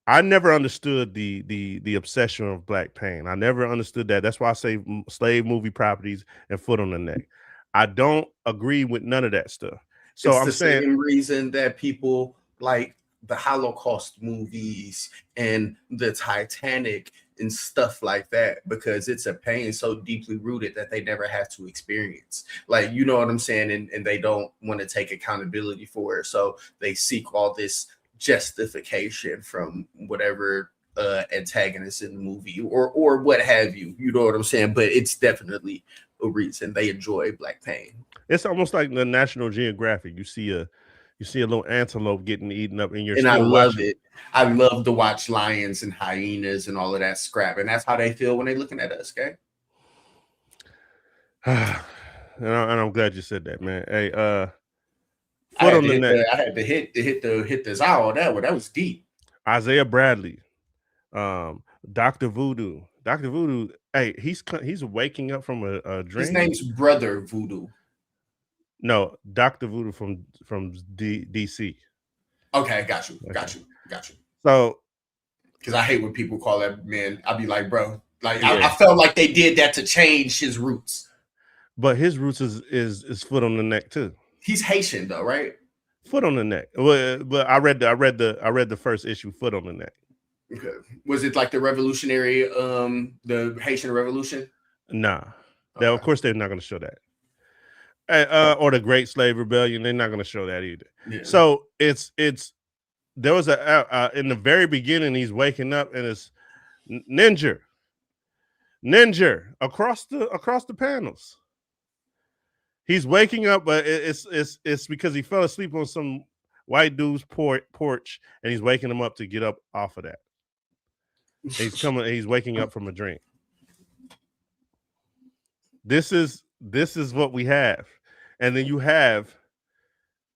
I never understood the obsession of Black pain. I never understood that. That's why I say slave movie properties and foot on the neck. I don't agree with none of that stuff. So it's the same reason that people like the Holocaust movies and the Titanic and stuff like that, because it's a pain so deeply rooted that they never have to experience. Like, you know what I'm saying? And they don't want to take accountability for it. So they seek all this justification from whatever antagonist in the movie or what have you. You know what I'm saying? But it's definitely a reason they enjoy Black pain. It's almost like the National Geographic. You see a little antelope getting eaten up in your. And I love it. I love to watch lions and hyenas and all of that scrap, and that's how they feel when they're looking at us. Okay. and I'm glad you said that, man. Hey, I foot had on to the hit neck. the, I had to hit the Zow on that one. That was deep. Isaiah Bradley, Dr. Voodoo. Dr. Voodoo, hey, he's waking up from a dream. His name's Brother Voodoo. No, Dr. Voodoo from DC. Okay, got you. So, because I hate when people call that man. I'd be like, bro, like Yeah. I felt like they did that to change his roots. but his roots is foot on the neck too. He's Haitian though, right? Foot on the neck. Well, but I read the first issue, foot on the neck. Okay. Was it like the revolutionary, the Haitian Revolution? Nah. Now, of course, they're not going to show that. Or the Great Slave Rebellion, they're not going to show that either. Yeah. So it's there was in the very beginning, he's waking up and it's ninja across the panels. He's waking up, but it's because he fell asleep on some white dude's porch, and he's waking him up to get up off of that. He's waking up from a dream. This is what we have. And then you have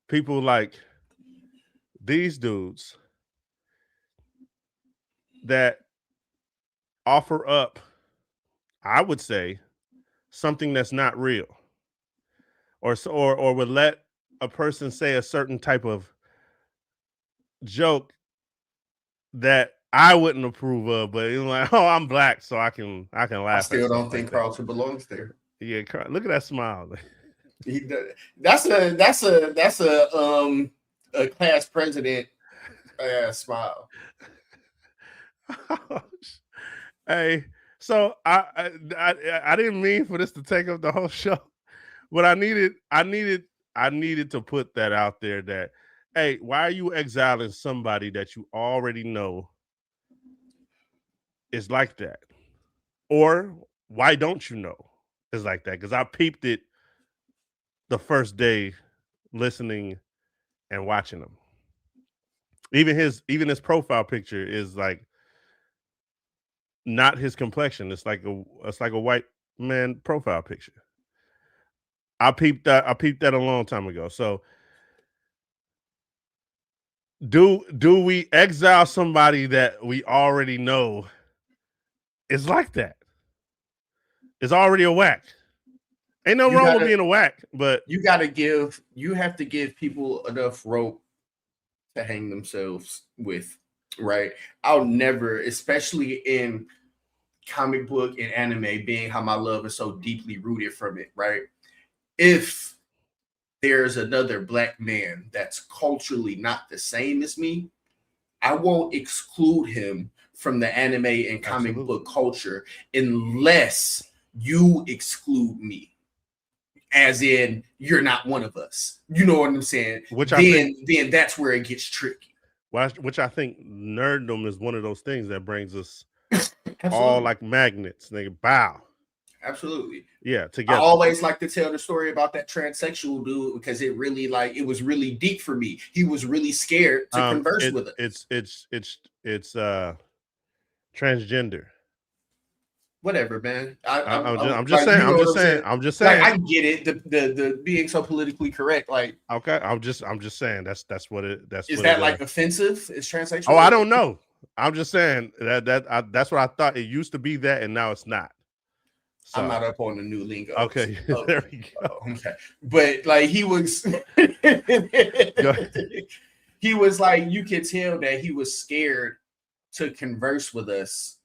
people like these dudes that offer up, I would say, something that's not real. Or would let a person say a certain type of joke that I wouldn't approve of, but it's like, oh, I'm black, so I can laugh. I still don't think like Carlton belongs there. Yeah, look at that smile. That's a class president smile. Hey, so I didn't mean for this to take up the whole show, but I needed to put that out there that, hey, why are you exiling somebody that you already know is like that? Or why don't you know is like that? Because I peeped it the first day listening and watching him. Even his profile picture is like not his complexion. It's like a white man profile picture. I peeped that a long time ago. So do we exile somebody that we already know is like that? It's already a whack. Ain't no wrong with being a whack, but you have to give people enough rope to hang themselves with, right? I'll never, especially in comic book and anime, being how my love is so deeply rooted from it, right? If there's another black man that's culturally not the same as me, I won't exclude him from the anime and comic book culture unless you exclude me. As in, you're not one of us. You know what I'm saying? Then that's where it gets tricky. Which I think nerddom is one of those things that brings us all like magnets. Nigga, bow. Absolutely. Yeah, together. I always like to tell the story about that transsexual dude because it was really deep for me. He was really scared to converse with us. It's transgender. Whatever, man. I'm just saying. Like, I get it. The being so politically correct, like, okay. I'm just saying that's what it. Is that like offensive? Is transsexual? Oh, I don't know. I'm just saying that's what I thought. It used to be that, and now it's not. So, I'm not up on the new lingo. Okay, there we go. Okay, but like he was like, you could tell that he was scared to converse with us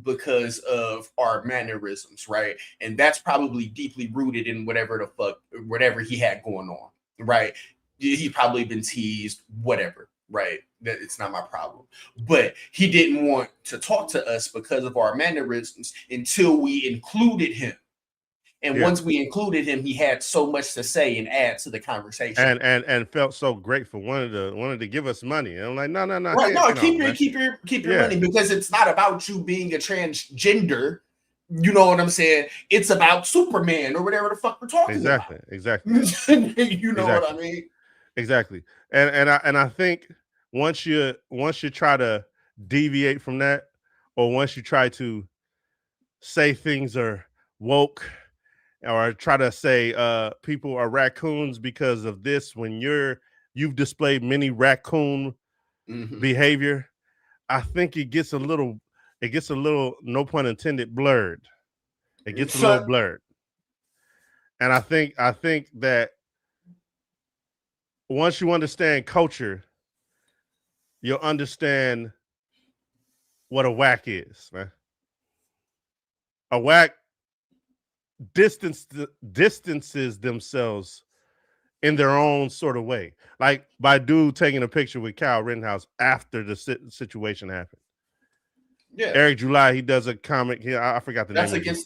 because of our mannerisms, right? And that's probably deeply rooted in whatever he had going on, right? He probably been teased, whatever, right? That it's not my problem. But he didn't want to talk to us because of our mannerisms until we included him. And once we included him, he had so much to say and add to the conversation. And felt so grateful, wanted to give us money. And I'm like, no. Right, no, keep your money, because it's not about you being a transgender. You know what I'm saying? It's about Superman or whatever the fuck we're talking about. Exactly. You know what I mean? Exactly. And I think once you try to deviate from that, or once you try to say things are woke or try to say people are raccoons because of this when you've displayed many raccoon behavior, I think it gets a little, no pun intended, blurred. It gets a little blurred. And I think that once you understand culture, you'll understand what a whack is, man. A whack distances themselves in their own sort of way, like by dude taking a picture with Kyle Rittenhouse after the situation happened. Yeah, Eric July, he does a comic here. I forgot the that's name. That's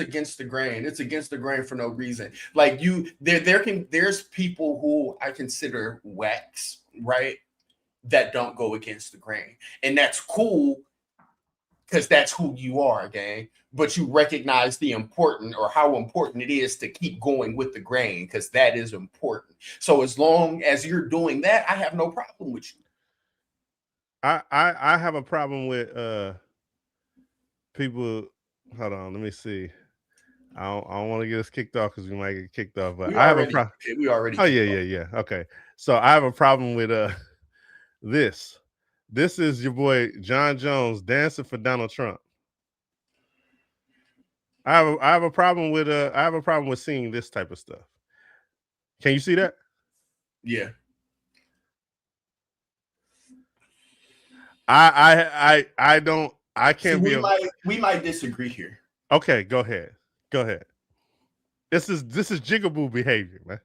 against the grain. It's against the grain for no reason. Like there's people who I consider whacks, right? That don't go against the grain, and that's cool because that's who you are, gang. But you recognize the important or how important it is to keep going with the grain because that is important. So as long as you're doing that, I have no problem with you. I have a problem with people. Hold on, let me see. I don't want to get us kicked off because we might get kicked off. But I have a problem. We already. Oh yeah. Okay, so I have a problem with this. This is your boy John Jones dancing for Donald Trump. I have a problem with seeing this type of stuff. Can you see that? Yeah. I don't. I can't be. We might disagree here. Okay, go ahead. This is jigaboo behavior, man.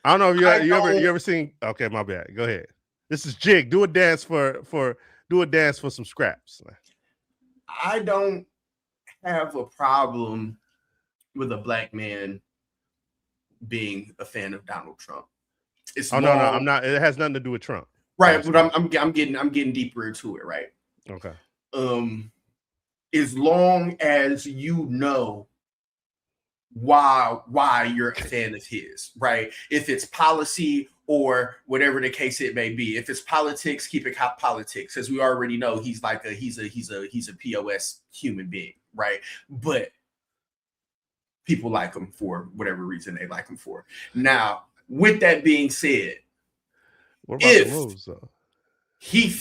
I don't know if you ever seen. Okay, my bad. Go ahead. This is jig. Do a dance for some scraps. Man. I don't have a problem with a black man being a fan of Donald Trump. No, I'm not. It has nothing to do with Trump. Right, but I'm getting deeper into it, right? Okay. As long as you know why you're a fan of his, right? If it's policy or whatever the case it may be, if it's politics, keep it politics, as we already know he's like he's a POS human being, right? But people like him for whatever reason they like him for. Now, with that being said, what about the moves though? He's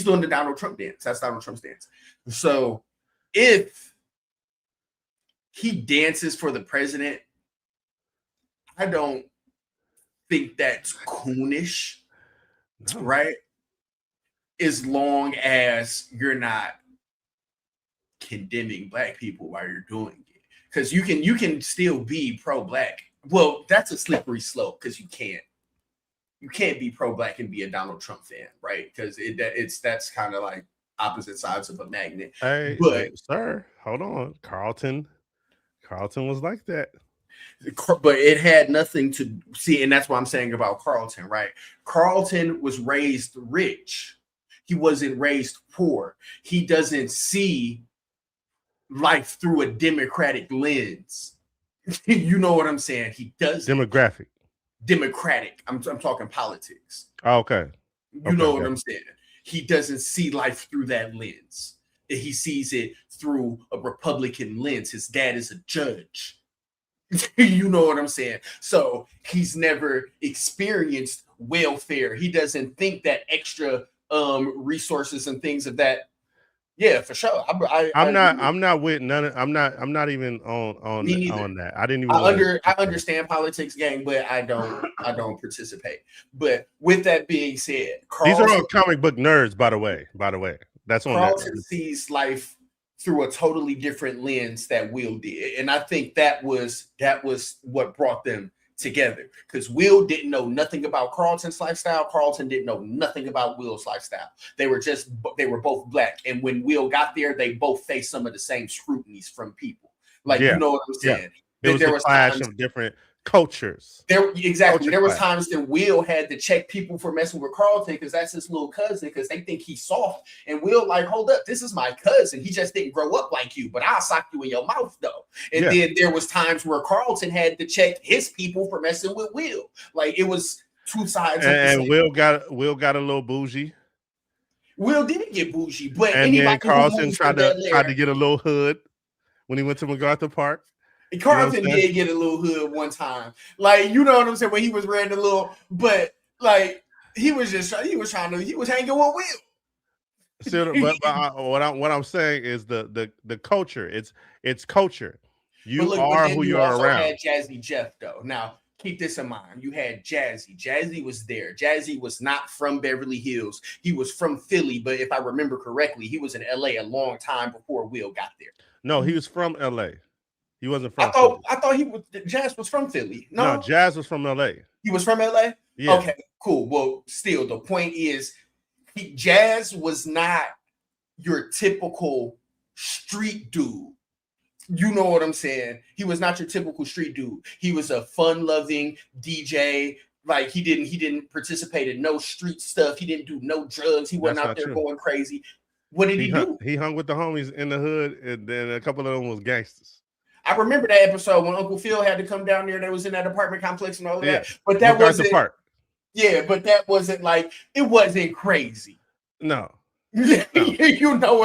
doing the Donald Trump dance. That's Donald Trump's dance. So if he dances for the president, I don't think that's coonish, right? As long as you're not condemning black people while you're doing it. Because you can still be pro-black. Well, that's a slippery slope because you can't be pro-black and be a Donald Trump fan, right? Because that's kind of like opposite sides of a magnet. Hey, sir, hold on. Carlton was like that. But it had nothing to see, and that's what I'm saying about Carlton, right? Carlton was raised rich. He wasn't raised poor. He doesn't see life through a democratic lens. You know what I'm saying? He does democratic. I'm talking politics. Oh, okay. You know what I'm saying? He doesn't see life through that lens. He sees it through a Republican lens. His dad is a judge. You know what I'm saying? So he's never experienced welfare. He doesn't think that extra resources and things of that. Yeah, for sure. I'm not with none of, I'm not even on that. I didn't even I understand politics, gang, but I don't participate. But with that being said, these are all comic book nerds, by the way. That's on Carlton sees life through a totally different lens that Will did. And I think that was what brought them together, because Will didn't know nothing about Carlton's lifestyle. Carlton didn't know nothing about Will's lifestyle. They were both black. And when Will got there, they both faced some of the same scrutinies from people. Like, you know what I'm saying? Yeah. There was a clash of different cultures. There was times that Will had to check people for messing with Carlton because that's his little cousin, because they think he's soft. And Will like, hold up, this is my cousin. He just didn't grow up like you, but I'll sock you in your mouth though. And then there was times where Carlton had to check his people for messing with Will. Like, it was two sides. And Will got a little bougie. Will did get bougie, but and then Carlton tried to get a little hood when he went to MacArthur Park. Carlton did get a little hood one time. Like, you know what I'm saying? When he was wearing a little, but like he was hanging with Will. So, but what I'm saying is the culture. It's culture. You are who you are around. Had Jazzy Jeff though. Now keep this in mind. You had Jazzy. Jazzy was there. Jazzy was not from Beverly Hills. He was from Philly, but if I remember correctly, he was in LA a long time before Will got there. No, he was from LA. He wasn't from Philly. I thought Jazz was from Philly. No, Jazz was from LA. He was from LA? Yeah. Okay, cool. Well, still, the point is Jazz was not your typical street dude. You know what I'm saying? He was not your typical street dude. He was a fun-loving DJ. Like he didn't participate in no street stuff. He didn't do no drugs. He wasn't out there going crazy. What did he do? He hung with the homies in the hood, and then a couple of them was gangsters. I remember that episode when Uncle Phil had to come down there. That was in that apartment complex and all of that. But that wasn't part. Yeah, but that wasn't like it wasn't crazy. No. You know what I'm saying?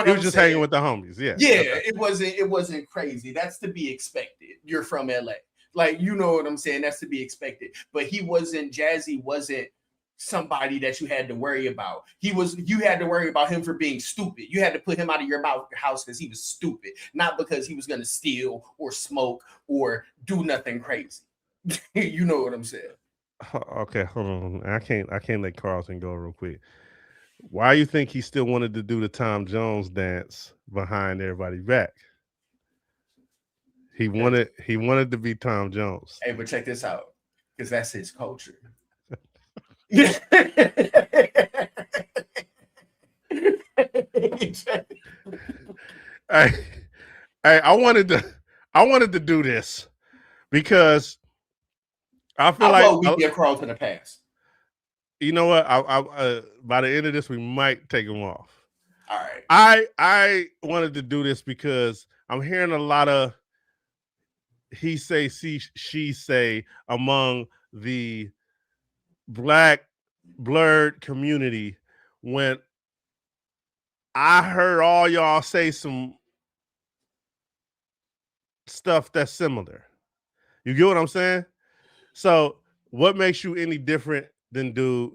He was just hanging with the homies. Yeah. Yeah, okay. It wasn't crazy. That's to be expected. You're from LA. Like, you know what I'm saying? That's to be expected. But Jazzy wasn't somebody that you had to worry about. You had to worry about him for being stupid. You had to put him out of your house because he was stupid, not because he was going to steal or smoke or do nothing crazy. You know what I'm saying? Okay, hold on. I can't let Carlton go real quick. Why you think he still wanted to do the Tom Jones dance behind everybody back? He wanted to be Tom Jones. Hey, but check this out, because that's his culture. I wanted to do this because I feel like we get Carlton a pass. You know what? I by the end of this, we might take him off. All right. I wanted to do this because I'm hearing a lot of he say, she say among the Black Blerd community when I heard all y'all say some stuff that's similar. You get what I'm saying? So what makes you any different than dude?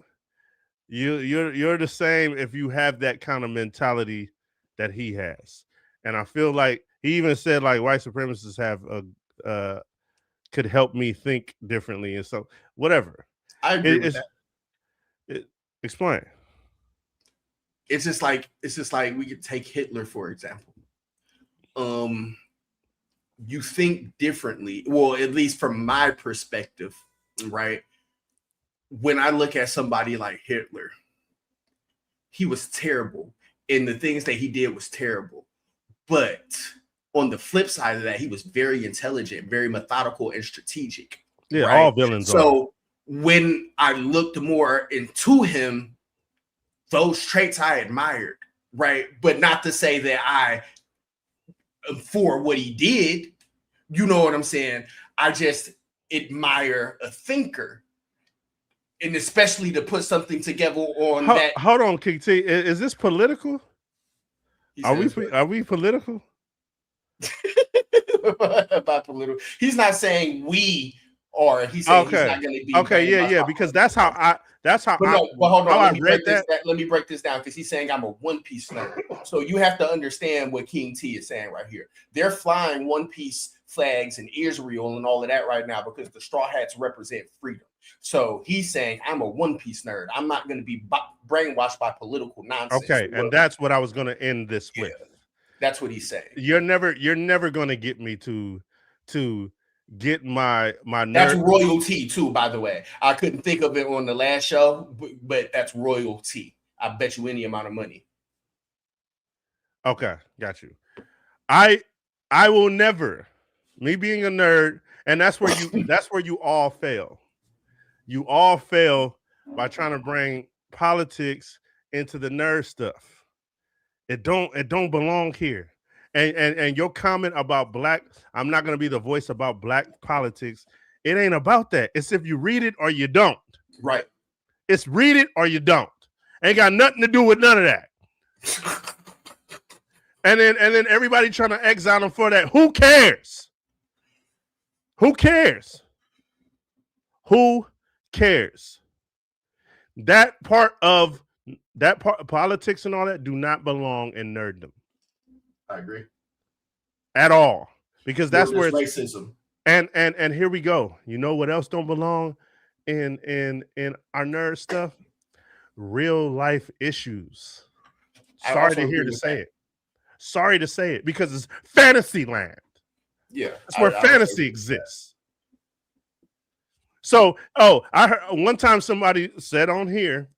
You're the same if you have that kind of mentality that he has. And I feel like he even said like white supremacists have could help me think differently and so whatever. I agree with that. Explain. It's just like we could take Hitler, for example. You think differently. Well, at least from my perspective, right? When I look at somebody like Hitler, he was terrible. And the things that he did was terrible. But on the flip side of that, he was very intelligent, very methodical and strategic. Yeah, right? all villains are. So when I looked more into him, those traits I admired, right? But not to say that I am for what he did. You know what I'm saying? I just admire a thinker. And especially to put something together on that. Hold on, KT. Is this political? Are we political? About political. He's not saying we are. He's saying he's not going to be. Okay, yeah. Because that's how I. But hold on. Let me break this down because he's saying I'm a One Piece nerd. So you have to understand what King T is saying right here. They're flying One Piece flags in Israel and all of that right now because the Straw Hats represent freedom. So he's saying I'm a One Piece nerd. I'm not going to be brainwashed by political nonsense. Okay, and that's what I was going to end this with. That's what he's saying. You're never going to get me to get my nerd. That's royalty too, by the way. I couldn't think of it on the last show, but that's royalty. I bet you any amount of money. Okay, got you. I will never. Me being a nerd, and that's where you all fail. You all fail by trying to bring politics into the nerd stuff. It don't belong here. And your comment about black, I'm not going to be the voice about black politics. It ain't about that. It's if you read it or you don't. Right. It's read it or you don't. Ain't got nothing to do with none of that. And then everybody trying to exile them for that. Who cares? Who cares? Who cares? That part of politics and all that do not belong in nerddom. I agree. At all. Because that's where it's racism. And here we go. You know what else don't belong in our nerd stuff? Real life issues. Sorry to hear to say it. Sorry to say it because it's fantasy land. Yeah. That's where fantasy exists. So, I heard one time somebody said on here,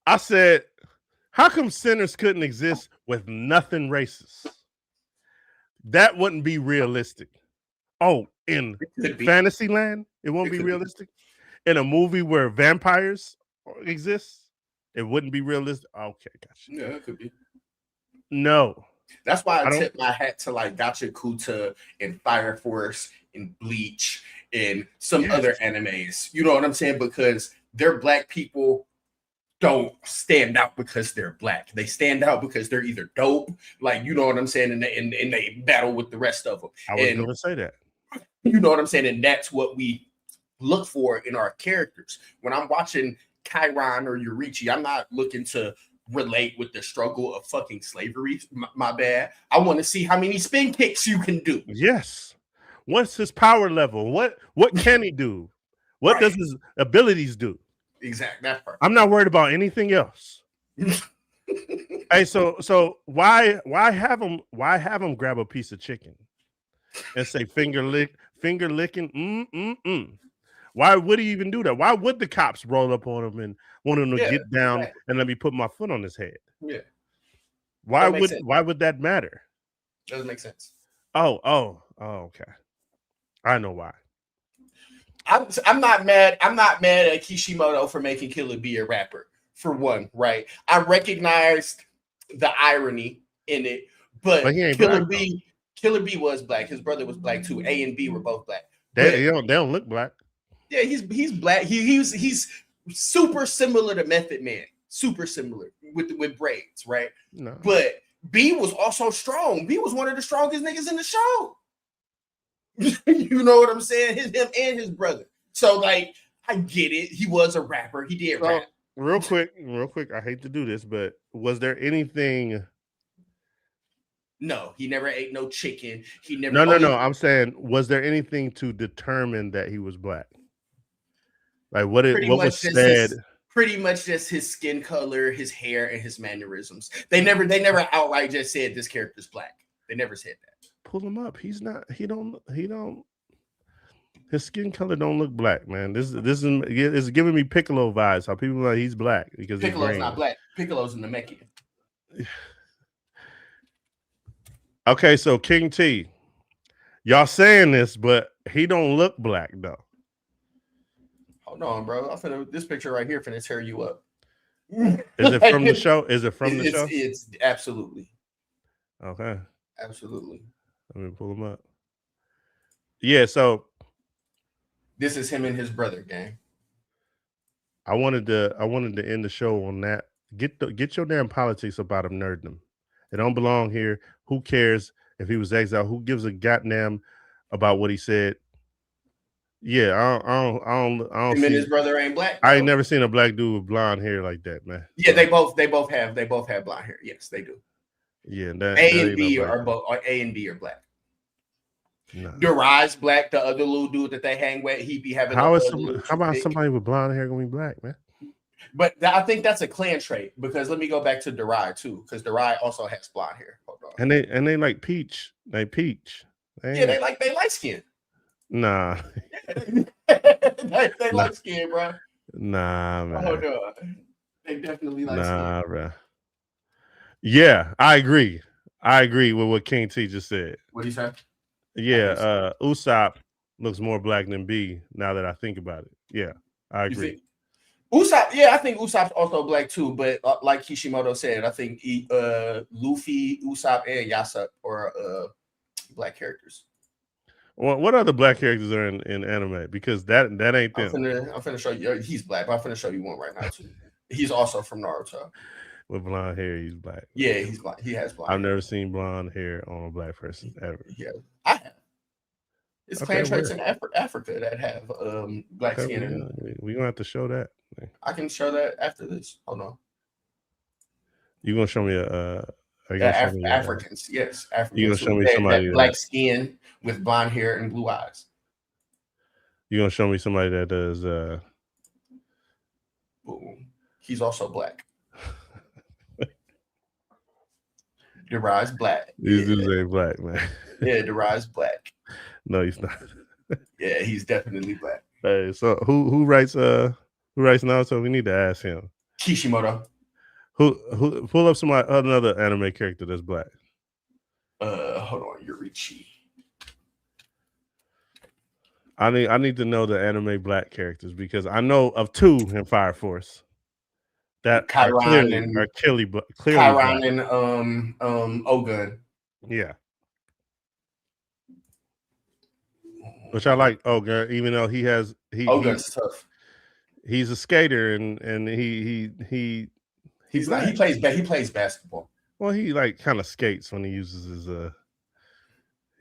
I said, how come sinners couldn't exist with nothing racist? That wouldn't be realistic. Oh, in fantasy land, it won't be realistic. In a movie where vampires exist, it wouldn't be realistic. Okay, gotcha. Yeah, it could be. No. That's why I tip my hat to like Gotcha Kuta and Fire Force and Bleach and some other animes. You know what I'm saying? Because their black people don't stand out because they're black. They stand out because they're either dope, like, you know what I'm saying, and they battle with the rest of them. I was going to say that. You know what I'm saying? And that's what we look for in our characters. When I'm watching Chiron or Yurichi, I'm not looking to relate with the struggle of fucking slavery. My bad. I want to see how many spin kicks you can do. Yes. What's his power level? What can he do? What does his abilities do? Exactly. That part. I'm not worried about anything else. Hey, so why have him grab a piece of chicken and say finger licking? Why would he even do that? Why would the cops roll up on him and want him to get down and let me put my foot on his head? Yeah. Why would that matter? Doesn't make sense. Oh, okay. I know why. I'm not mad. I'm not mad at Kishimoto for making Killer Bee a rapper. For one, right? I recognized the irony in it, but Killer Bee was black. His brother was black too. A and B were both black. They don't look black. Yeah, he's black. He's super similar to Method Man. Super similar with braids, right? No. But B was also strong. B was one of the strongest niggas in the show. You know what I'm saying? Him and his brother. So like, I get it. He was a rapper. He did rap. Real quick. I hate to do this, but was there anything? No, he never ate no chicken. He never. No. I'm saying, was there anything to determine that he was black? Like what was said? Pretty much just his skin color, his hair, and his mannerisms. They never outright just said this character's black. They never said that. Pull him up. He's not. He don't. His skin color don't look black, man. This is giving me Piccolo vibes. How people are like he's black because Piccolo's not black. Piccolo's in the Namekian. Okay, so King T, y'all saying this, but he don't look black though. Hold on, bro. This picture right here finna tear you up. Is it from the show? Is it from the show? It's absolutely. Okay. Absolutely. Let me pull him up. Yeah, so this is him and his brother, gang. I wanted to end the show on that. Get your damn politics about him nerddom. It don't belong here. Who cares if he was exiled? Who gives a goddamn about what he said? Yeah, I don't Him see. And his brother ain't black. I ain't never seen a black dude with blonde hair like that, man. Yeah, they both have blonde hair. Yes, they do. Yeah, A and B are black. No. Durai's black. The other little dude that they hang with, he be having. How about somebody with blonde hair gonna be black, man? But I think that's a clan trait because let me go back to Durai too, because Durai also has blonde hair. Hold on. And they like peach. They peach. They light skin. Nah. they light skin, bro. Nah, man. Hold on. They definitely light skin. Nah, bro. Yeah, I agree. I agree with what King T just said. What do you say? Yeah, Usopp looks more black than B now that I think about it. Yeah, I agree. Usopp, yeah, I think Usopp's also black too, but like Kishimoto said, I think Luffy, Usopp, and Yasop are black characters. Well, what other black characters are in anime? Because that ain't them. I'm finna show you. He's black, but I'm finna show you one right now too. He's also from Naruto. With blonde hair, he's black. Yeah, he's black. He has blonde. I've never seen blonde hair on a black person ever. Yeah, I have. It's Okay, clan traits where? in Africa that have black Okay, skin. And we gonna have to show that. I can show that after this. Hold on. You gonna show me a? Are you gonna show me Africans, yes, You gonna Africans show who me that somebody black skin with blonde hair and blue eyes. You gonna show me somebody that does? Boom. He's also black. Derives black. These dudes ain't black, man. Yeah, Derives black. No, he's not. Yeah, he's definitely black. Hey, so who writes Naruto? We need to ask him. Kishimoto. Who pull up another anime character that's black. Hold on, Yurichi. I need to know the anime black characters because I know of 2 in Fire Force that Chiron are clearly black. And Ogun. Yeah. Which I like Ogun, even though Ogun's tough. He's a skater and he plays basketball. Well, he like kind of skates when he uses his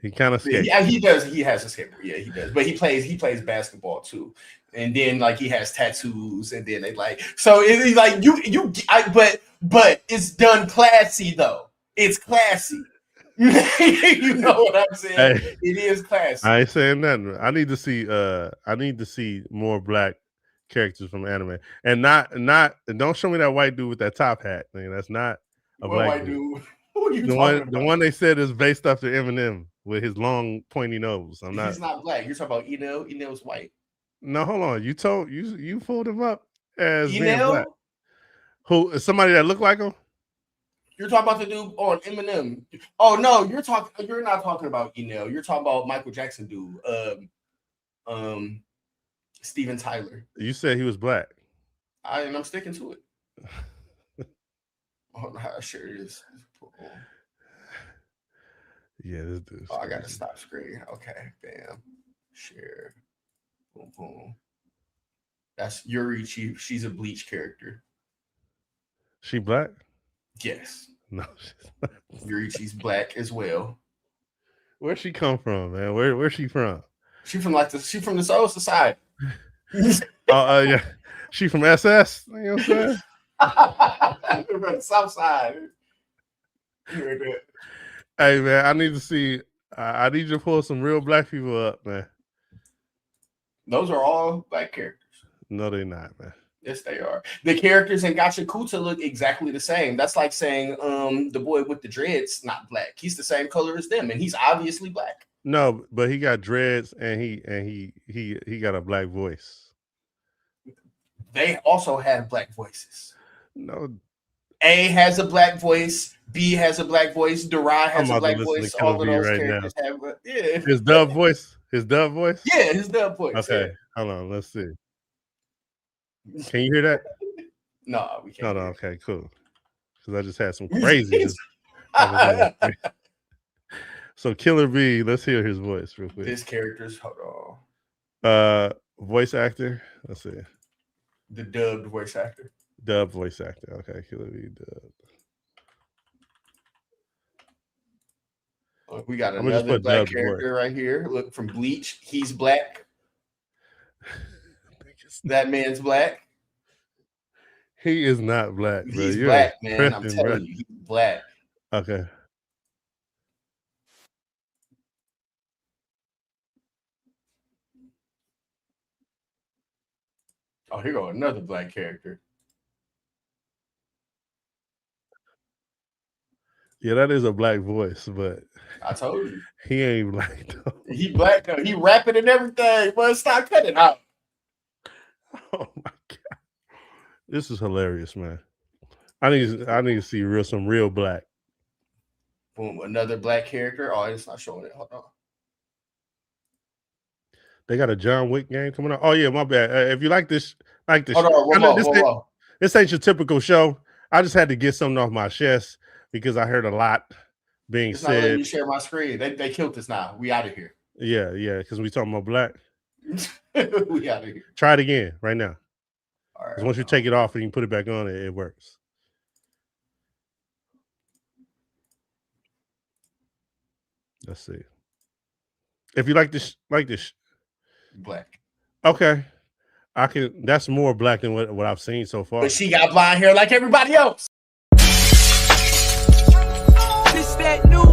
he kind of skates. Yeah, he does. He has a skateboard. Yeah, he does. But he plays basketball too. And then like he has tattoos, and then they like so it's like but it's done classy though. It's classy. You know what I'm saying? Hey, it is classy. I ain't saying nothing. I need to see more black characters from anime, and don't show me that white dude with that top hat. I mean, that's not a black white dude. What are you talking about? The one they said is based after Eminem with his long pointy nose. He's not black. You're talking about Eno. Eno's white. No, hold on. You pulled him up as Eno? being black. Who is somebody that looked like him? You're talking about the dude on Eminem. Oh no, you're not talking about Eno. You're talking about Michael Jackson dude. Steven Tyler. You said he was black. And I'm sticking to it. I don't know how to share this. Yeah, this dude. Oh, I gotta stop screen. Okay, bam. Share. Boom, boom. That's Yurichi. She's a Bleach character. She black? Yes. No, she's not. Yurichi's black as well. Where'd she come from, man? Where's she from? She from the Soul Society. Yeah. She from SS? You know what I'm saying? From the South Side. Hey man, I need to see. I need you to pull some real black people up, man. Those are all black characters. No, they're not, man. Yes, they are. The characters in Gachakuta look exactly the same. That's like saying the boy with the dreads not black. He's the same color as them, and he's obviously black. No, but he got dreads and he got a black voice. They also have black voices. No. A has a black voice. B has a black voice. Darai has a black voice. All of those characters have his dub voice. His dub voice? Yeah, his dub voice. Okay, yeah. Hold on. Let's see. Can you hear that? No, we can't. No, okay, cool. Because I just had some craziness. So Killer B, let's hear his voice real quick. His characters, hold on. Voice actor. Let's see. The dubbed voice actor. Dub voice actor. Okay, Killer B dub. Look, we got another black character right here. Look, from Bleach. He's black. That man's black. He is not black, bro. He's black, man. I'm telling you, he's black. Okay. Oh, here go another black character. Yeah, that is a black voice, but I told you. He ain't black though. He black though. He rapping and everything, but stop cutting out. Oh my god. This is hilarious, man. I need to see some real black. Boom, another black character. Oh, it's not showing it. Hold on. They got a John Wick game coming out. Oh yeah, my bad. If you like this, hold on, this ain't your typical show. I just had to get something off my chest because I heard a lot being said. Not letting you share my screen. They killed us now. We out of here. Yeah, because we talking about black. We out of here. Try it again right now. All right. Once you take it off and you put it back on, it works. Let's see. If you like this, Black. okay, I can. That's more black than what I've seen so far. But she got blonde hair like everybody else. This that new